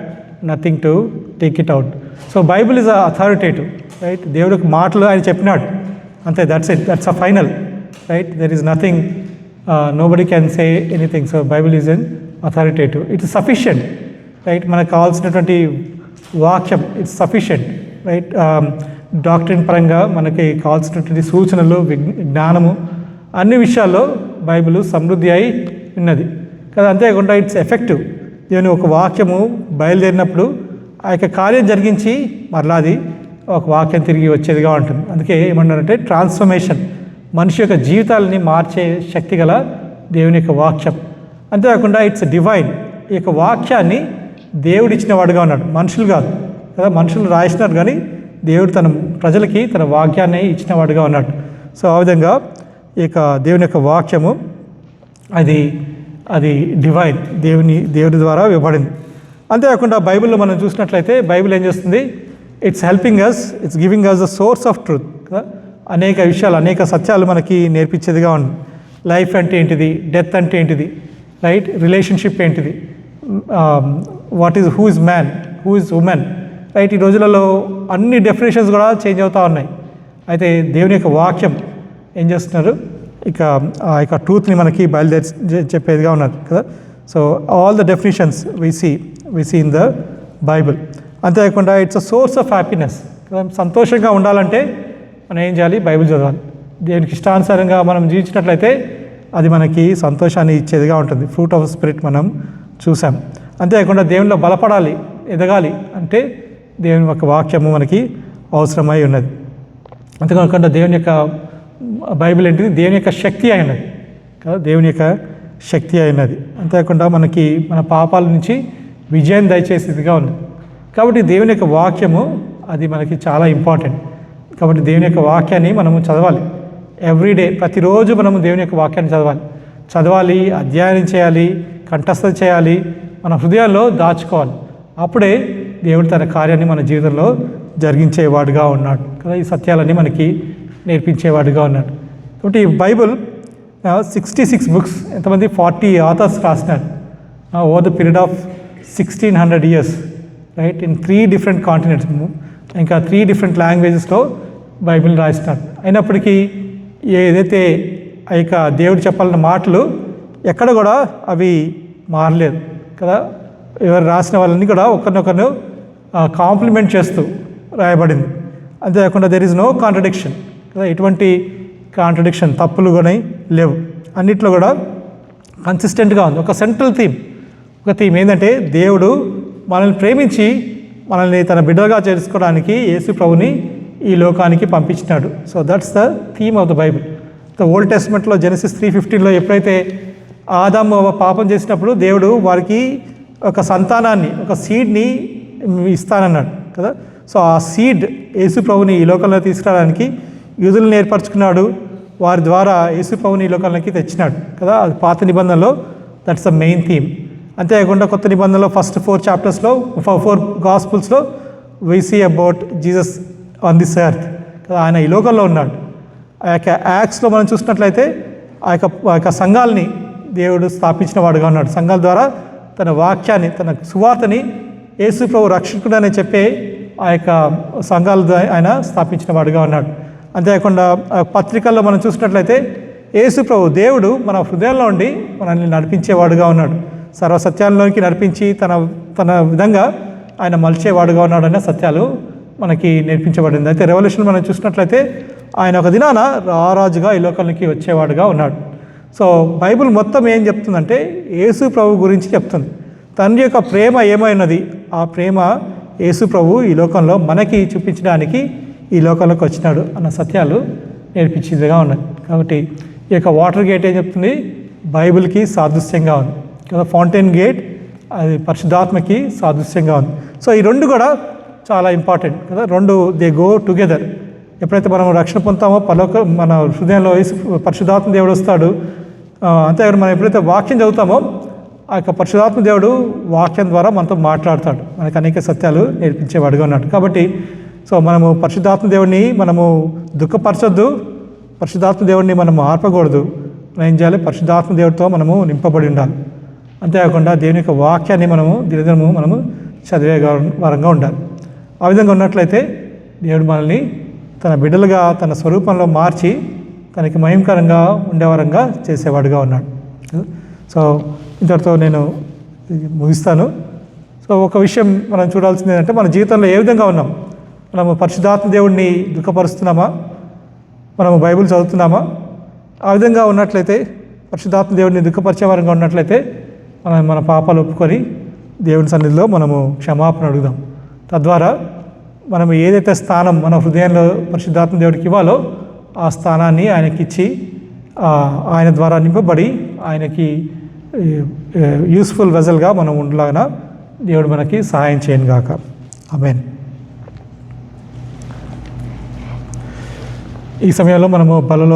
nothing to take it out. So Bible is authoritative right. దేవుడికి మాటలు ఆయన చెప్పినాడు అంతే, that's it, that's a final right. There is nothing, nobody can say anything. So Bible is an authoritative, it's sufficient right. మనకు కావాల్సినటువంటి వాక్యం ఇట్స్ సఫిషియంట్ రైట్. డాక్టరీన్ పరంగా మనకి కావాల్సినటువంటి సూచనలు, జ్ఞానము, అన్ని విషయాల్లో బైబిల్ సమృద్ధి అయి ఉన్నది కదా. అంతేకాకుండా ఇట్స్ ఎఫెక్టివ్. దేవుని ఒక వాక్యము బయలుదేరినప్పుడు ఆ యొక్క కార్యం జరిగించి మరలా అది ఒక వాక్యం తిరిగి వచ్చేదిగా ఉంటుంది. అందుకే ఏమన్నారంటే ట్రాన్స్ఫర్మేషన్, మనిషి యొక్క జీవితాలని మార్చే శక్తి గల దేవుని యొక్క వాక్యం. అంతేకాకుండా ఇట్స్ డివైన్. ఈ యొక్క వాక్యాన్ని దేవుడిచ్చిన వాడుగా ఉన్నాడు, మనుషులు కాదు కదా. మనుషులు రాసినారు కానీ దేవుడు తన ప్రజలకి తన వాక్యాన్ని ఇచ్చిన వాడుగా ఉన్నాడు. సో ఆ విధంగా ఈ యొక్క దేవుని యొక్క వాక్యము అది డివైన్, దేవుని ద్వారా ఇవ్వబడింది. అంతేకాకుండా బైబిల్లో మనం చూసినట్లయితే బైబిల్ ఏం చేస్తుంది? It's helping us, it's giving us the source of truth కదా. అనేక విషయాలు, అనేక సత్యాలు మనకి నేర్పించేదిగా ఉంది. లైఫ్ అంటే ఏంటిది, డెత్ అంటే ఏంటిది రైట్, రిలేషన్షిప్ ఏంటిది, who is man, who is women right. ఈ రోజులలో అన్ని డెఫినేషన్స్ కూడా చేంజ్ అవుతూ ఉన్నాయి. అయితే దేవుని యొక్క వాక్యం ఏం చేస్తున్నారు? ఇక ఆ యొక్క ట్రూత్ని మనకి బయలుదేరి చెప్పేదిగా ఉన్నారు కదా. So all the definitions we see in the Bible. అంతేకాకుండా it's a source of happiness. సంతోషంగా ఉండాలంటే మనం ఏం చేయాలి? బైబిల్ చదవాలి. దేవునికి ఇష్టానుసారంగా మనం జీవించినట్లయితే అది మనకి సంతోషాన్ని ఇచ్చేదిగా ఉంటుంది. ఫ్రూట్ ఆఫ్ స్పిరిట్ మనం చూసాం. అంతేకాకుండా దేవునిలో బలపడాలి, ఎదగాలి అంటే దేవుని యొక్క వాక్యము మనకి అవసరమై ఉన్నది. అంతేకాకుండా దేవుని యొక్క బైబిల్ ఏంటిది? దేవుని యొక్క శక్తి అయినది కదా, దేవుని యొక్క శక్తి అయినది. అంతేకాకుండా మనకి మన పాపాల నుంచి విజయం దయచేసేదిగా ఉంది. కాబట్టి దేవుని యొక్క వాక్యము అది మనకి చాలా ఇంపార్టెంట్. కాబట్టి దేవుని యొక్క వాక్యాన్ని మనము చదవాలి. ఎవ్రీడే, ప్రతిరోజు మనము దేవుని యొక్క వాక్యాన్ని చదవాలి, అధ్యయనం చేయాలి, కంఠస్థత చేయాలి, మన హృదయాల్లో దాచుకోవాలి. అప్పుడే దేవుడు తన కార్యాన్ని మన జీవితంలో జరిగించేవాడుగా ఉన్నాడు కదా, ఈ సత్యాలన్నీ మనకి నేర్పించేవాడుగా ఉన్నాడు. కాబట్టి ఈ బైబుల్ 66 బుక్స్, ఎంతమంది 40 ఆథర్స్ రాసినారు over the period of 1600 years, right, in 3 different continents, ఇంకా 3 different లాంగ్వేజెస్లో బైబిల్ రాసినారు. అయినప్పటికీ ఏదైతే ఆ యొక్క దేవుడు చెప్పాలన్న మాటలు ఎక్కడ కూడా అవి మారలేదు కదా. ఎవరు రాసిన వాళ్ళని కూడా ఒకరినొకరు కాంప్లిమెంట్ చేస్తూ రాయబడింది. అంతేకాకుండా దెర్ ఈజ్ నో కాంట్రడిక్షన్ కదా, ఎటువంటి కాంట్రడిక్షన్, తప్పులు కూడా లేవు. అన్నిట్లో కూడా కన్సిస్టెంట్గా ఉంది. ఒక సెంట్రల్ ఒక థీమ్ ఏంటంటే దేవుడు మనల్ని ప్రేమించి మనల్ని తన బిడ్డగా చేసుకోవడానికి యేసు ప్రభుని ఈ లోకానికి పంపించినాడు. So that's the theme of the Bible. The old టెస్ట్మెంట్లో జెనసిస్ 3:15 ఎప్పుడైతే ఆదాము పాపం చేసినప్పుడు దేవుడు వారికి ఒక సంతానాన్ని, ఒక సీడ్ని ఇస్తానన్నాడు కదా. సో ఆ సీడ్ యేసు ప్రభుని ఈ లోకంలో తీసుకురావడానికి యూదులను ఏర్పరచుకున్నాడు. వారి ద్వారా యేసు ప్రభుని ఈ లోకంలోకి తెచ్చినాడు కదా. అది పాత నిబంధనలో దట్స్ ద మెయిన్ థీమ్. అంతేకాకుండా కొత్త నిబంధనలో ఫస్ట్ 4 చాప్టర్స్లో 4 గాస్పుల్స్లో we see about Jesus on this earth కదా. ఆయన ఈ లోకంలో ఉన్నాడు. ఆ యొక్క యాక్ట్స్లో మనం చూసినట్లయితే ఆ యొక్క సంఘాలని దేవుడు స్థాపించిన వాడుగా ఉన్నాడు. సంఘాల ద్వారా తన వాక్యాన్ని, తన సువార్తని యేసు ప్రభు రక్షకుడని చెప్పే ఆ యొక్క సంఘాల ఆయన స్థాపించిన వాడుగా ఉన్నాడు. అంతేకాకుండా పత్రికల్లో మనం చూసినట్లయితే యేసు ప్రభు దేవుడు మన హృదయంలో ఉండి మనల్ని నడిపించేవాడుగా ఉన్నాడు. సర్వసత్యాల్లోకి నడిపించి తన విధంగా ఆయన మలిచేవాడుగా ఉన్నాడనే సత్యాలు మనకి నేర్పించబడింది. అయితే రెవల్యూషన్ మనం చూసినట్లయితే ఆయన ఒక దినాన రారాజుగా ఈ లోకానికి వచ్చేవాడుగా ఉన్నాడు. సో బైబిల్ మొత్తం ఏం చెప్తుందంటే యేసు ప్రభు గురించి చెప్తుంది. తండ్రి యొక్క ప్రేమ ఏమైనది, ఆ ప్రేమ యేసు ప్రభు ఈ లోకంలో మనకి చూపించడానికి ఈ లోకంలోకి వచ్చినాడు అన్న సత్యాలు నేర్పించేదిగా ఉన్నాయి. కాబట్టి ఈ యొక్క వాటర్ గేట్ ఏం చెప్తుంది? బైబిల్కి సాదృశ్యంగా ఉంది కదా. ఫౌంటైన్ గేట్ అది పరిశుద్ధాత్మకి సాదృశ్యంగా ఉంది. సో ఈ రెండు కూడా చాలా ఇంపార్టెంట్ కదా. రెండు దే గో టుగెదర్. ఎప్పుడైతే మనం రక్షణ పొందుతామో మన హృదయంలో పరిశుద్ధాత్మ దేవుడు వస్తాడు. అంతేకాదు మనం ఎప్పుడైతే వాక్యం చదువుతామో ఆ యొక్క పరిశుద్ధాత్మ దేవుడు వాక్యం ద్వారా మనతో మాట్లాడతాడు, మనకు అనేక సత్యాలు నేర్పించేవాడుగా ఉన్నాడు. కాబట్టి సో మనము పరిశుద్ధాత్మ దేవుడిని మనము దుఃఖపరచొద్దు, పరిశుద్ధాత్మ దేవుడిని మనము ఆర్పకూడదు. మనం ఏం చేయాలి? పరిశుద్ధాత్మ దేవుడితో మనము నింపబడి ఉండాలి. అంతేకాకుండా దేవుని యొక్క వాక్యాన్ని దినదినము మనము చదివే వారంగా ఉండాలి. ఆ విధంగా ఉన్నట్లయితే దేవుడు మనల్ని తన బిడ్డలుగా తన స్వరూపంలో మార్చి తనకి మహిమకరంగా ఉండేవారంగా చేసేవాడుగా ఉన్నాడు. సో ఇంతటితో నేను ముగిస్తాను. సో ఒక విషయం మనం చూడాల్సింది ఏంటంటే మన జీవితంలో ఏ విధంగా ఉన్నాం? మనము పరిశుద్ధాత్మ దేవుడిని దుఃఖపరుస్తున్నామా? మనము బైబిల్ చదువుతున్నామా? ఆ విధంగా ఉన్నట్లయితే, పరిశుద్ధాత్మ దేవుడిని దుఃఖపరిచేవారంగా ఉన్నట్లయితే మన పాపాలు ఒప్పుకొని దేవుని సన్నిధిలో మనము క్షమాపణ అడుగుదాం. తద్వారా మనం ఏదైతే స్థానం మన హృదయంలో పరిశుద్ధాత్మ దేవుడికి ఇవ్వాలో ఆ స్థానాన్ని ఆయనకి ఇచ్చి ఆయన ద్వారా నింపబడి ఆయనకి యూస్ఫుల్ వెజల్గా మనం ఉండలాగా దేవుడు మనకి సహాయం చేయను గాక. ఆమేన్. ఈ సమయంలో మనము బలలో